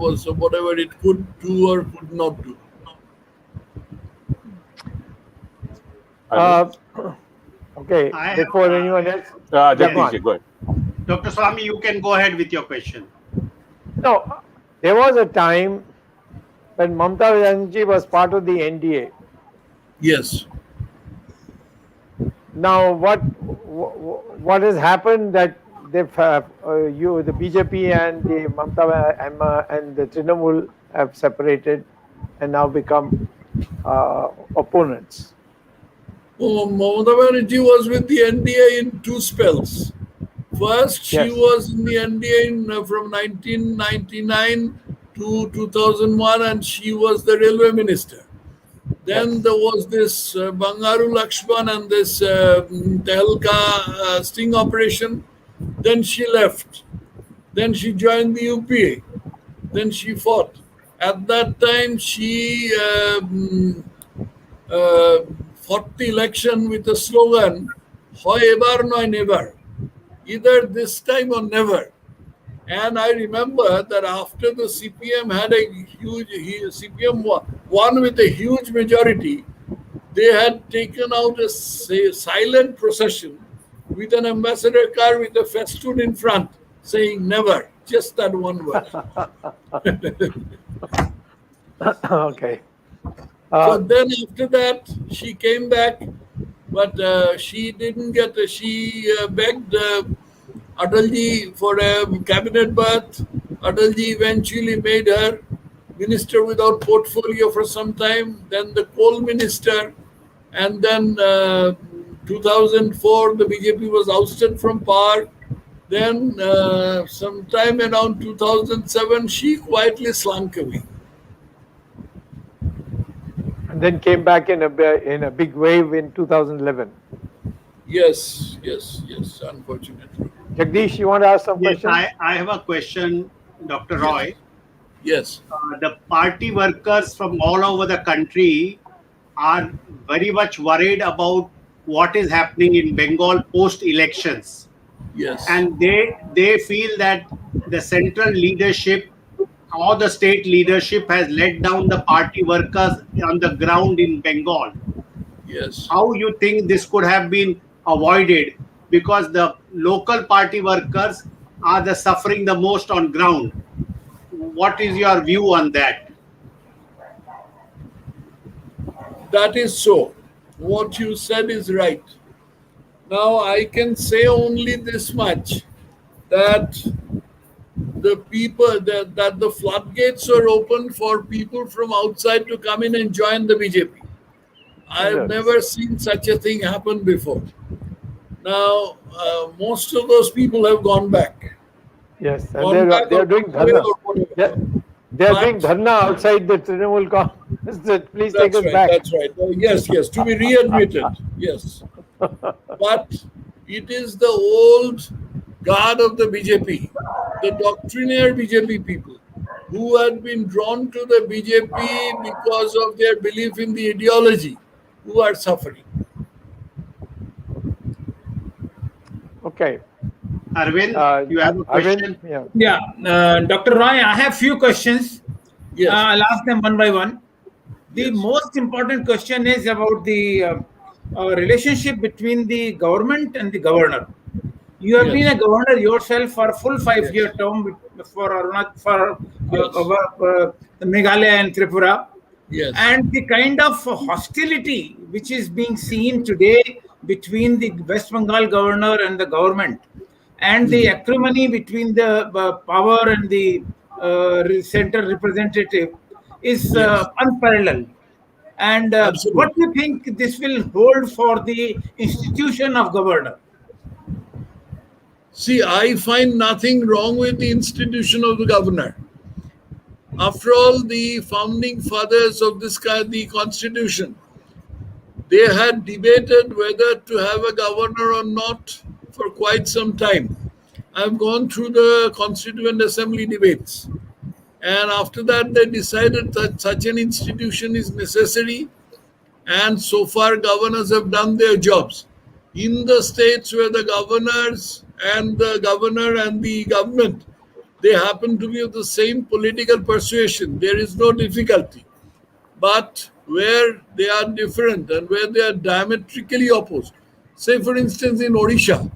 Speaker 3: it could do or could not do.
Speaker 2: Okay.
Speaker 1: I have,
Speaker 2: Before anyone else.
Speaker 4: Jagdish, go ahead.
Speaker 1: Dr. Swamy, you can go ahead with your question.
Speaker 2: No, there was a time when Mamata Banerjee was part of the NDA.
Speaker 3: Yes.
Speaker 2: Now, what has happened that the BJP and the Mamata and the Trinamool have separated and now become opponents?
Speaker 3: Mamata Banerjee was with the NDA in 2 spells. First, she
Speaker 2: Yes.
Speaker 3: was in the NDA from 1999 to 2001, and she was the railway minister. Then
Speaker 2: Yes.
Speaker 3: there was this Bangaru Lakshman and this Tehelka sting operation. Then she left. Then she joined the UPA. Then she fought. At that time, she fought the election with a slogan, "Hoy ebar noy never," either this time or never. And I remember that after the CPM had a CPM won with a huge majority, they had taken out a silent procession with an ambassador car with a festoon in front saying never, just that one word.
Speaker 2: Okay.
Speaker 3: So then after that, she came back, but she didn't get, she begged Atalji for a cabinet berth. Atalji eventually made her minister without portfolio for some time, then the coal minister, and then 2004 the BJP was ousted from power. Then sometime around 2007 she quietly slunk away.
Speaker 2: And then came back in a big wave in 2011.
Speaker 3: Yes, unfortunately.
Speaker 2: Jagdish, you want to ask some
Speaker 1: Yes,
Speaker 2: questions?
Speaker 1: I have a question, Dr. Roy.
Speaker 3: Yes.
Speaker 1: The party workers from all over the country are very much worried about what is happening in Bengal post-elections.
Speaker 3: Yes.
Speaker 1: And they feel that the central leadership or the state leadership has let down the party workers on the ground in Bengal.
Speaker 3: Yes.
Speaker 1: How you think this could have been avoided? Because the local party workers are the suffering the most on ground. What is your view on that?
Speaker 3: That is so. What you said is right. Now I can say only this much, that the people that the floodgates are open for people from outside to come in and join the BJP. I've
Speaker 2: Yes.
Speaker 3: never seen such a thing happen before. Now, most of those people have gone back.
Speaker 2: Yes, and
Speaker 3: Gone back
Speaker 2: they
Speaker 3: or
Speaker 2: are doing
Speaker 3: gone away
Speaker 2: dharna.
Speaker 3: or whatever.
Speaker 2: They are doing
Speaker 3: But
Speaker 2: dharna outside the Trinamool Congress that please take
Speaker 3: that's
Speaker 2: us
Speaker 3: right,
Speaker 2: back.
Speaker 3: that's right. Yes, yes, to be readmitted. Yes. But it is the old guard of the BJP, the doctrinaire BJP people who had been drawn to the BJP because of their belief in the ideology who are suffering.
Speaker 2: Okay.
Speaker 1: Arvind, you have a
Speaker 2: Arvind,
Speaker 1: question?
Speaker 2: yeah.
Speaker 5: Yeah, Dr. Roy, I have few questions.
Speaker 3: Yes,
Speaker 5: I'll ask them one by one. The
Speaker 3: yes,
Speaker 5: most important question is about the relationship between the government and the governor. You have been
Speaker 3: yes,
Speaker 5: a governor yourself for a full 5 year
Speaker 3: yes,
Speaker 5: term for
Speaker 3: yes,
Speaker 5: Meghalaya and Tripura,
Speaker 3: yes.
Speaker 5: and the kind of hostility which is being seen today between the West Bengal governor and the government, and the acrimony between the power and the center representative is
Speaker 3: Yes,
Speaker 5: unparalleled. And what
Speaker 3: absolutely.
Speaker 5: do you think this will hold for the institution of governor?
Speaker 3: See, I find nothing wrong with the institution of the governor. After all, the founding fathers of this kind, the constitution, they had debated whether to have a governor or not for quite some time. I've gone through the Constituent Assembly debates. And after that, they decided that such an institution is necessary. And so far, governors have done their jobs. In the states where the governors and the governor and the government, they happen to be of the same political persuasion, there is no difficulty. But where they are different and where they are diametrically opposed, say for instance in Odisha,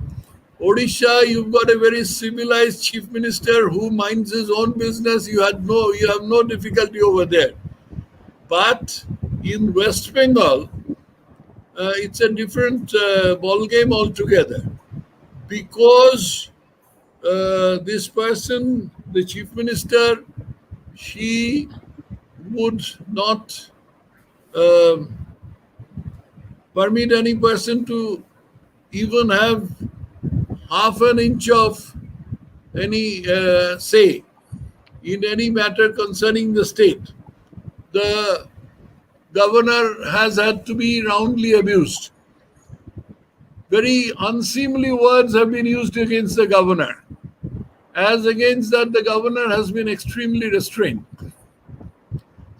Speaker 3: you've got a very civilized chief minister who minds his own business. You have no difficulty over there. But in West Bengal, it's a different ball game altogether because this person, the chief minister, she would not um permit any person to even have half an inch of any say in any matter concerning the state. The governor has had to be roundly abused. Very unseemly words have been used against the governor. As against that, the governor has been extremely restrained.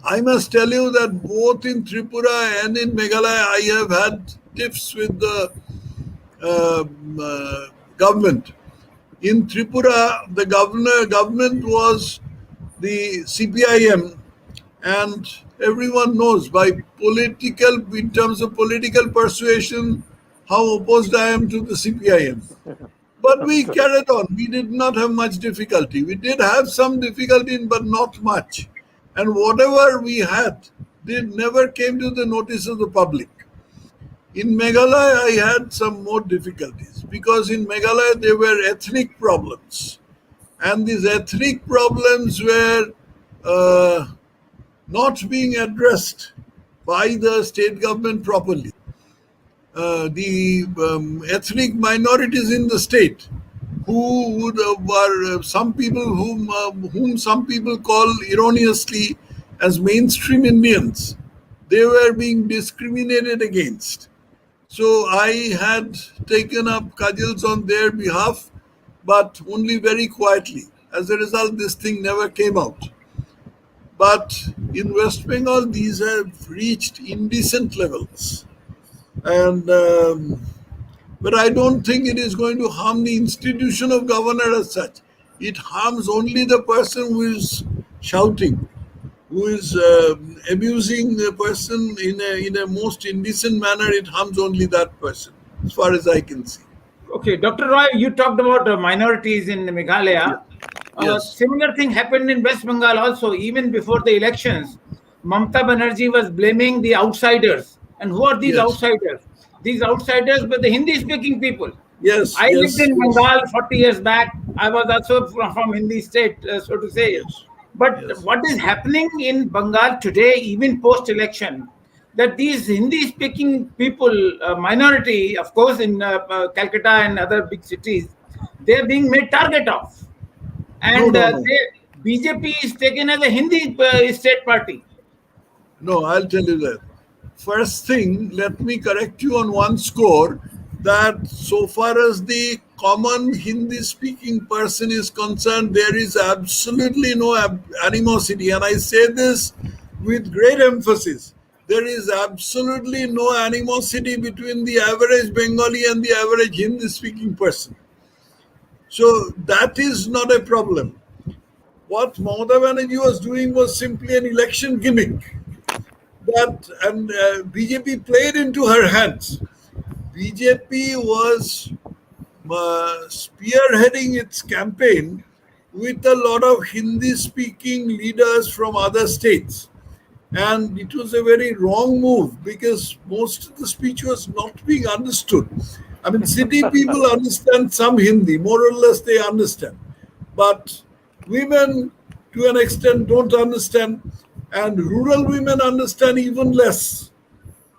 Speaker 3: I must tell you that both in Tripura and in Meghalaya, I have had tiffs with the government. In Tripura, the government was the CPIM, and everyone knows by political, in terms of political persuasion, how opposed I am to the CPIM. But we carried on. We did not have much difficulty. We did have some difficulty, but not much. And whatever we had did never came to the notice of the public. In Meghalaya, I had some more difficulties because in Meghalaya there were ethnic problems, and these ethnic problems were not being addressed by the state government properly. The ethnic minorities in the state, who would were some people whom some people call erroneously as mainstream Indians, they were being discriminated against. So I had taken up cudgels on their behalf, but only very quietly. As a result, this thing never came out. But in West Bengal, these have reached indecent levels. And but I don't think it is going to harm the institution of governor as such. It harms only the person who is shouting, who is abusing the person in a most indecent manner. It harms only that person, as far as I can see.
Speaker 5: Okay, Dr. Roy, you talked about minorities in Meghalaya.
Speaker 3: Yes,
Speaker 5: Similar thing happened in West Bengal also, even before the elections. Mamta Banerjee was blaming the outsiders. And who are these
Speaker 3: yes,
Speaker 5: outsiders? These outsiders were the Hindi speaking people.
Speaker 3: yes,
Speaker 5: I lived
Speaker 3: yes,
Speaker 5: in
Speaker 3: yes,
Speaker 5: Bengal 40 years back. I was also from Hindi state, so to say.
Speaker 3: yes,
Speaker 5: But
Speaker 3: yes,
Speaker 5: what is happening in Bengal today, even post election, that these Hindi-speaking people, minority, of course, in Calcutta and other big cities, they're being made target of.
Speaker 3: No,
Speaker 5: And
Speaker 3: no, no.
Speaker 5: BJP is taken as a Hindi state party.
Speaker 3: No, I'll tell you that. First thing, let me correct you on one score that so far as the common Hindi speaking person is concerned, there is absolutely no animosity. And I say this with great emphasis. There is absolutely no animosity between the average Bengali and the average Hindi speaking person. So that is not a problem. What Mamata Banerjee was doing was simply an election gimmick that, and BJP played into her hands. BJP was spearheading its campaign with a lot of Hindi speaking leaders from other states. And it was a very wrong move because most of the speech was not being understood. I mean, city people understand some Hindi, more or less they understand. But women, to an extent, don't understand. And rural women understand even less.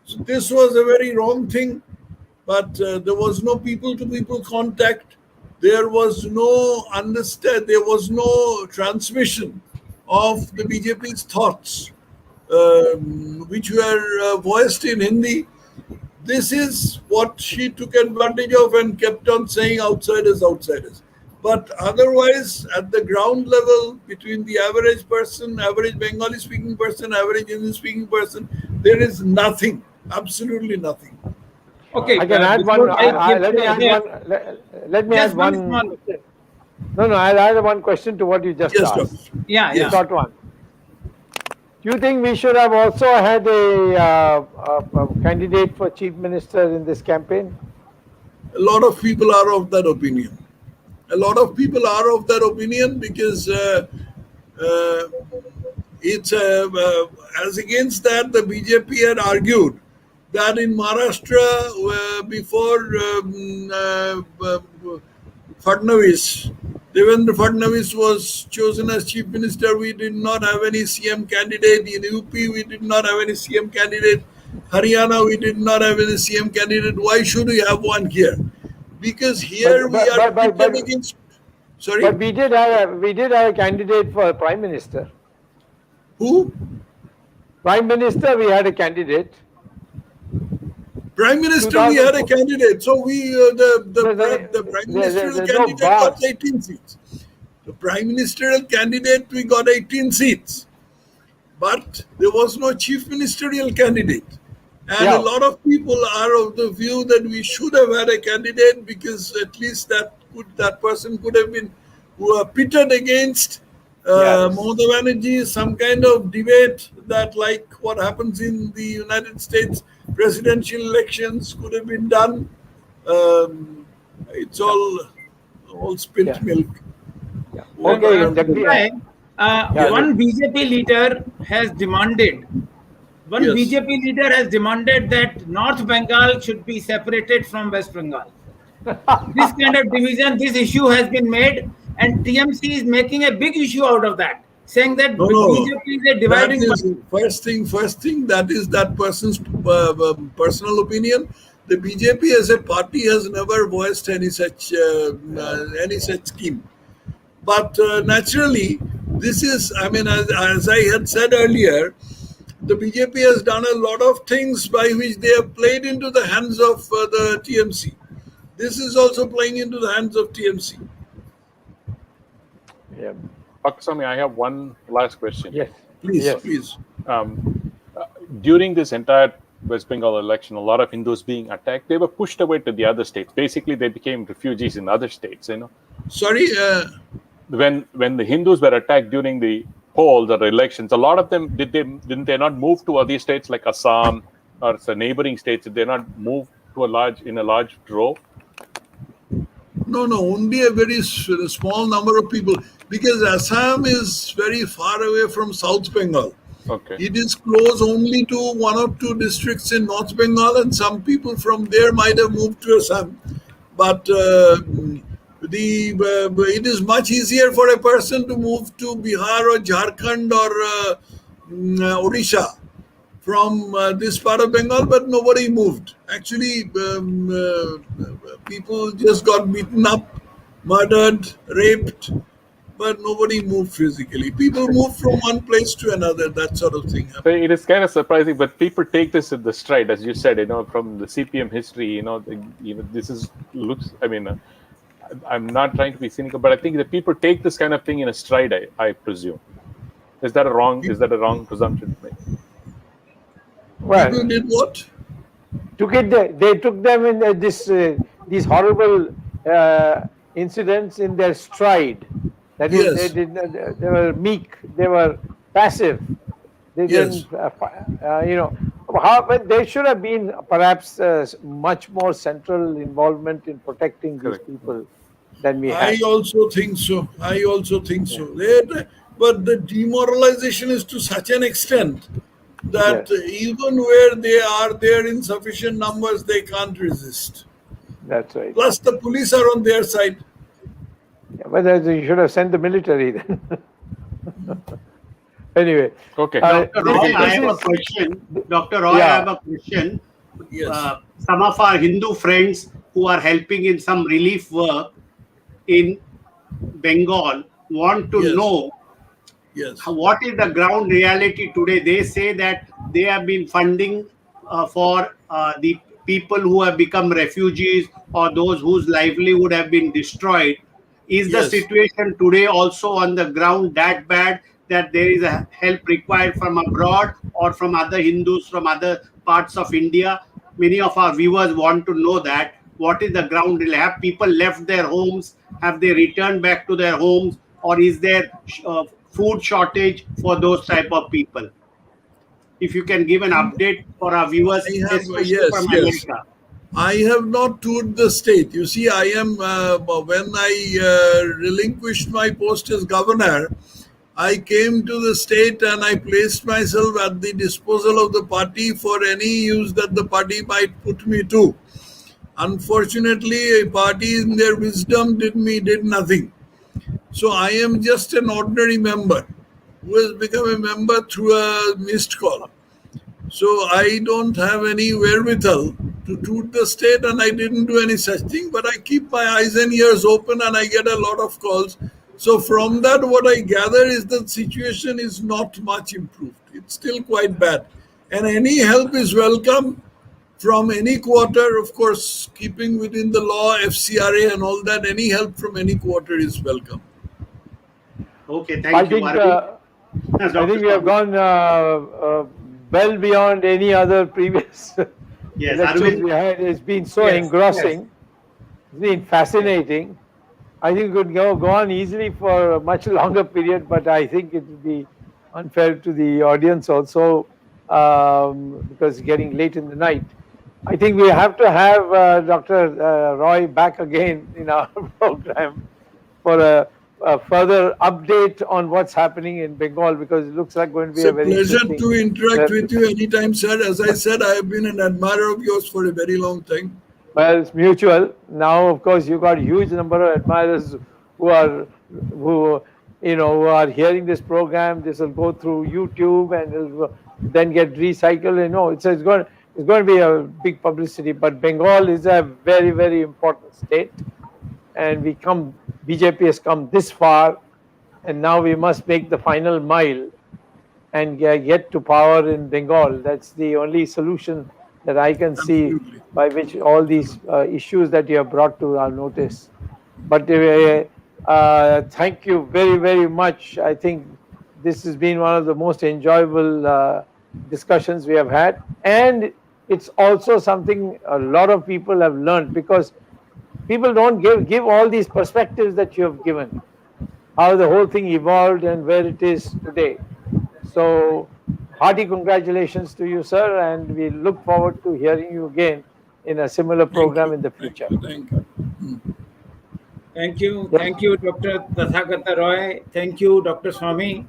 Speaker 3: So this was a very wrong thing. But there was no people-to-people contact. There was no there was no transmission of the BJP's thoughts, which were voiced in Hindi. This is what she took advantage of and kept on saying outsiders, outsiders. But otherwise, at the ground level, between the average person, average Bengali speaking person, average Hindi speaking person, there is nothing, absolutely nothing.
Speaker 5: Okay,
Speaker 2: I can add one. Let me add one. Let me add one.
Speaker 5: Small,
Speaker 2: No, I'll add one question to what you just
Speaker 3: Yes,
Speaker 2: asked.
Speaker 3: Doctor.
Speaker 5: yeah,
Speaker 3: Yes.
Speaker 2: Short one. Do you think we should have also had a candidate for chief minister in this campaign?
Speaker 3: A lot of people are of that opinion. A lot of people are of that opinion because it's as against that the BJP had argued that in Maharashtra before Fadnavis, Devendra Fadnavis was chosen as chief minister, we did not have any CM candidate. In UP, we did not have any CM candidate. Haryana, we did not have any CM candidate. Why should we have one here? Because here we are pitted against. Sorry,
Speaker 2: But we did have a candidate for prime minister.
Speaker 3: who?
Speaker 2: Prime minister, we had a candidate.
Speaker 3: Prime Minister, we had a candidate. So we, the Prime Ministerial
Speaker 2: there's
Speaker 3: candidate
Speaker 2: no
Speaker 3: got 18 seats. The Prime Ministerial candidate, we got 18 seats. But there was no Chief Ministerial candidate. And
Speaker 2: Yeah.
Speaker 3: a lot of people are of the view that we should have had a candidate because at least that person could have been pitted against
Speaker 2: Yes.
Speaker 3: Mamata Banerjee, some kind of debate that, like what happens in the United States presidential elections, could have been done. It's all spilt
Speaker 2: Yeah.
Speaker 3: milk.
Speaker 2: Yeah.
Speaker 3: What
Speaker 2: Okay,
Speaker 3: I-
Speaker 2: Jagdish.
Speaker 5: one BJP leader has demanded. One
Speaker 3: Yes.
Speaker 5: BJP leader has demanded that North Bengal should be separated from West Bengal. This kind of division, this issue has been made, and TMC is making a big issue out of that, saying that
Speaker 3: No,
Speaker 5: BJP is a
Speaker 3: that
Speaker 5: dividing
Speaker 3: is
Speaker 5: party.
Speaker 3: first thing. That is that person's personal opinion. The BJP as a party has never voiced any such scheme. But naturally, this is. I mean, as I had said earlier, the BJP has done a lot of things by which they have played into the hands of the TMC. This is also playing into the hands of TMC.
Speaker 2: Yeah.
Speaker 4: Dr. Swamy, I have one last question.
Speaker 2: Yes.
Speaker 3: Please,
Speaker 2: Yes.
Speaker 3: please.
Speaker 4: During this entire West Bengal election, a lot of Hindus being attacked, they were pushed away to the other states. Basically, they became refugees in other states.
Speaker 3: Sorry.
Speaker 4: When the Hindus were attacked during the polls or elections, a lot of them didn't they not move to other states like Assam or the neighboring states? Did they not move to a large drove?
Speaker 3: No, only a very small number of people because Assam is very far away from South Bengal.
Speaker 4: Okay.
Speaker 3: It is close only to one or two districts in North Bengal, and some people from there might have moved to Assam. But it is much easier for a person to move to Bihar or Jharkhand or Odisha from this part of Bengal, but nobody moved. Actually, people just got beaten up, murdered, raped, but nobody moved physically. People moved from one place to another, that sort of thing
Speaker 4: So
Speaker 3: happened.
Speaker 4: it is kind of surprising, but people take this in the stride, as you said. From the CPM history. This is looks. I mean, I'm not trying to be cynical, but I think that people take this kind of thing in a stride. I presume. Is that a wrong? Is that a wrong presumption to make?
Speaker 3: People
Speaker 2: Well,
Speaker 3: did what?
Speaker 2: they took them in these horrible incidents in their stride. That is, they
Speaker 3: Yes,
Speaker 2: did not, they were meek, they were passive. They
Speaker 3: yes.
Speaker 2: didn't, but there should have been perhaps much more central involvement in protecting these
Speaker 4: Correct.
Speaker 2: people than we
Speaker 3: I
Speaker 2: had.
Speaker 3: also think so. I also think
Speaker 2: Yeah.
Speaker 3: so. But the demoralization is to such an extent that
Speaker 2: Yes,
Speaker 3: even where they are there in sufficient numbers, they can't resist.
Speaker 2: that's right.
Speaker 3: Plus, the police are on their side.
Speaker 2: Yeah, but you should have sent the military then. Anyway,
Speaker 4: Okay.
Speaker 1: Dr.
Speaker 2: this
Speaker 1: Roy,
Speaker 2: is
Speaker 1: I
Speaker 2: this
Speaker 1: have a
Speaker 2: is
Speaker 1: question. Dr. Roy, I
Speaker 2: yeah.
Speaker 1: have a question.
Speaker 3: Yes,
Speaker 1: Some of our Hindu friends who are helping in some relief work in Bengal want to
Speaker 3: yes,
Speaker 1: know
Speaker 3: yes,
Speaker 1: what is the ground reality today. They say that they have been funding for the people who have become refugees or those whose livelihood have been destroyed. Is the
Speaker 3: yes.
Speaker 1: situation today also on the ground that bad that there is a help required from abroad or from other Hindus from other parts of India? Many of our viewers want to know that. What is the ground? Have people left their homes? Have they returned back to their homes? Or is there food shortage for those type of people? If you can give an update for our viewers,
Speaker 3: I have,
Speaker 1: especially
Speaker 3: yes,
Speaker 1: from
Speaker 3: yes.
Speaker 1: America.
Speaker 3: I have not toured the state. You see, I am, when I relinquished my post as governor, I came to the state and I placed myself at the disposal of the party for any use that the party might put me to. Unfortunately, a party in their wisdom did nothing. So I am just an ordinary member who has become a member through a missed call. So I don't have any wherewithal to toot the state, and I didn't do any such thing. But I keep my eyes and ears open, and I get a lot of calls. So from that, what I gather is that situation is not much improved. It's still quite bad, and any help is welcome from any quarter. Of course, keeping within the law, FCRA, and all that. Any help from any quarter is welcome.
Speaker 1: Okay,
Speaker 2: I
Speaker 1: thank you,
Speaker 2: think
Speaker 1: Arvind.
Speaker 2: I
Speaker 1: Dr.
Speaker 2: think we have
Speaker 1: Swami.
Speaker 2: gone well beyond any other previous
Speaker 1: Yes,
Speaker 2: lectures
Speaker 1: Arvind.
Speaker 2: we had. It's been so
Speaker 1: Yes, yes,
Speaker 2: engrossing. It's been fascinating. I think we could go on easily for a much longer period, but I think it would be unfair to the audience also because it's getting late in the night. I think we have to have Dr. Roy back again in our program for a further update on what's happening in Bengal because it looks like going to be
Speaker 3: It's
Speaker 2: a
Speaker 3: a
Speaker 2: very
Speaker 3: pleasure
Speaker 2: interesting.
Speaker 3: to interact with you anytime, sir. As I said, I have been an admirer of yours for a very long time.
Speaker 2: Well, it's mutual. Now, of course, you got a huge number of admirers who are who who are hearing this program. This will go through YouTube and it'll then get recycled. It's going to be a big publicity. But Bengal is a very important state, and BJP has come this far, and now we must make the final mile and get to power in Bengal. That's the only solution that I can see
Speaker 3: Absolutely.
Speaker 2: by which all these issues that you have brought to our notice. But thank you very much. I think this has been one of the most enjoyable discussions we have had. And it's also something a lot of people have learned because people don't give all these perspectives that you have given, how the whole thing evolved and where it is today. So, hearty congratulations to you, sir, and we look forward to hearing you again in a similar
Speaker 3: Thank
Speaker 2: program
Speaker 3: you.
Speaker 2: in the
Speaker 3: Thank
Speaker 2: future.
Speaker 3: you. Thank you.
Speaker 2: Yes.
Speaker 5: Thank you, Dr. Tathagata Roy. Thank you, Dr. Swamy.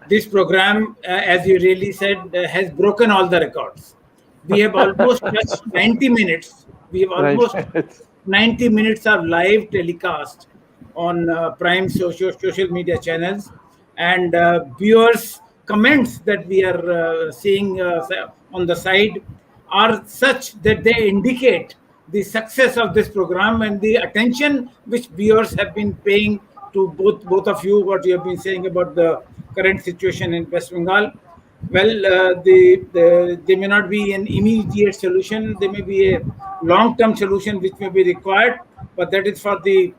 Speaker 5: This program, as you really said, has broken all the records. We have almost touched 90 minutes. We have
Speaker 2: Right.
Speaker 5: almost 90 minutes of live telecast on Prime social media channels. And viewers comments that we are seeing on the side are such that they indicate the success of this program and the attention which viewers have been paying to both of you, what you have been saying about the current situation in West Bengal. Well, there may not be an immediate solution. There may be a long-term solution which may be required, but that is for the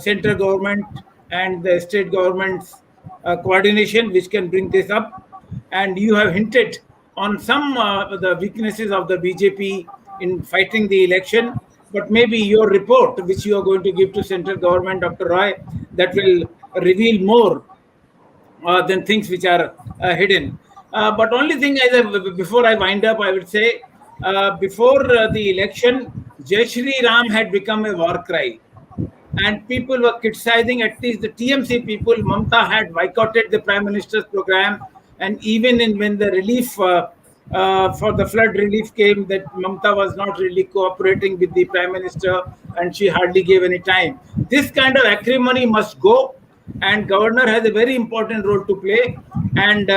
Speaker 5: central government and the state government's coordination, which can bring this up. And you have hinted on some the weaknesses of the BJP in fighting the election, but maybe your report, which you are going to give to central government, Dr. Roy, that will reveal more than things which are hidden. But only thing, before I wind up, I would say, before the election, Jai Shri Ram had become a war cry. And people were criticizing, at least the TMC people. Mamta had boycotted the Prime Minister's program. And even when the relief for the flood relief came, that Mamta was not really cooperating with the Prime Minister and she hardly gave any time. This kind of acrimony must go. And governor has a very important role to play. And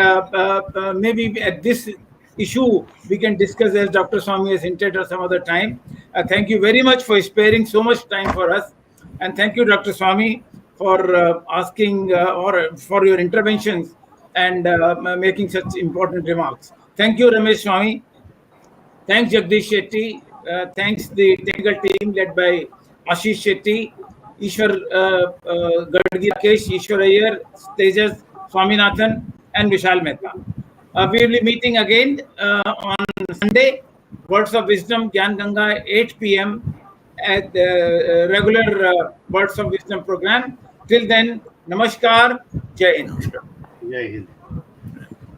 Speaker 5: maybe at this issue, we can discuss, as Dr. Swamy has hinted, or some other time. Thank you very much for sparing so much time for us. And thank you, Dr. Swamy, for asking or for your interventions and making such important remarks. Thank you, Ramesh Swamy. Thanks, Jagdish Shetty. Thanks, the technical team led by Ashish Shetty, Ishwar Gadgi Rakesh, Ishwar Iyer, Tejas Swaminathan, and Vishal Mehta. We will be meeting again on Sunday, Words of Wisdom, Gyan Ganga, 8 p.m. at the regular Words of Wisdom program. Till then, Namaskar, Jai Hind.
Speaker 1: Jai Hind.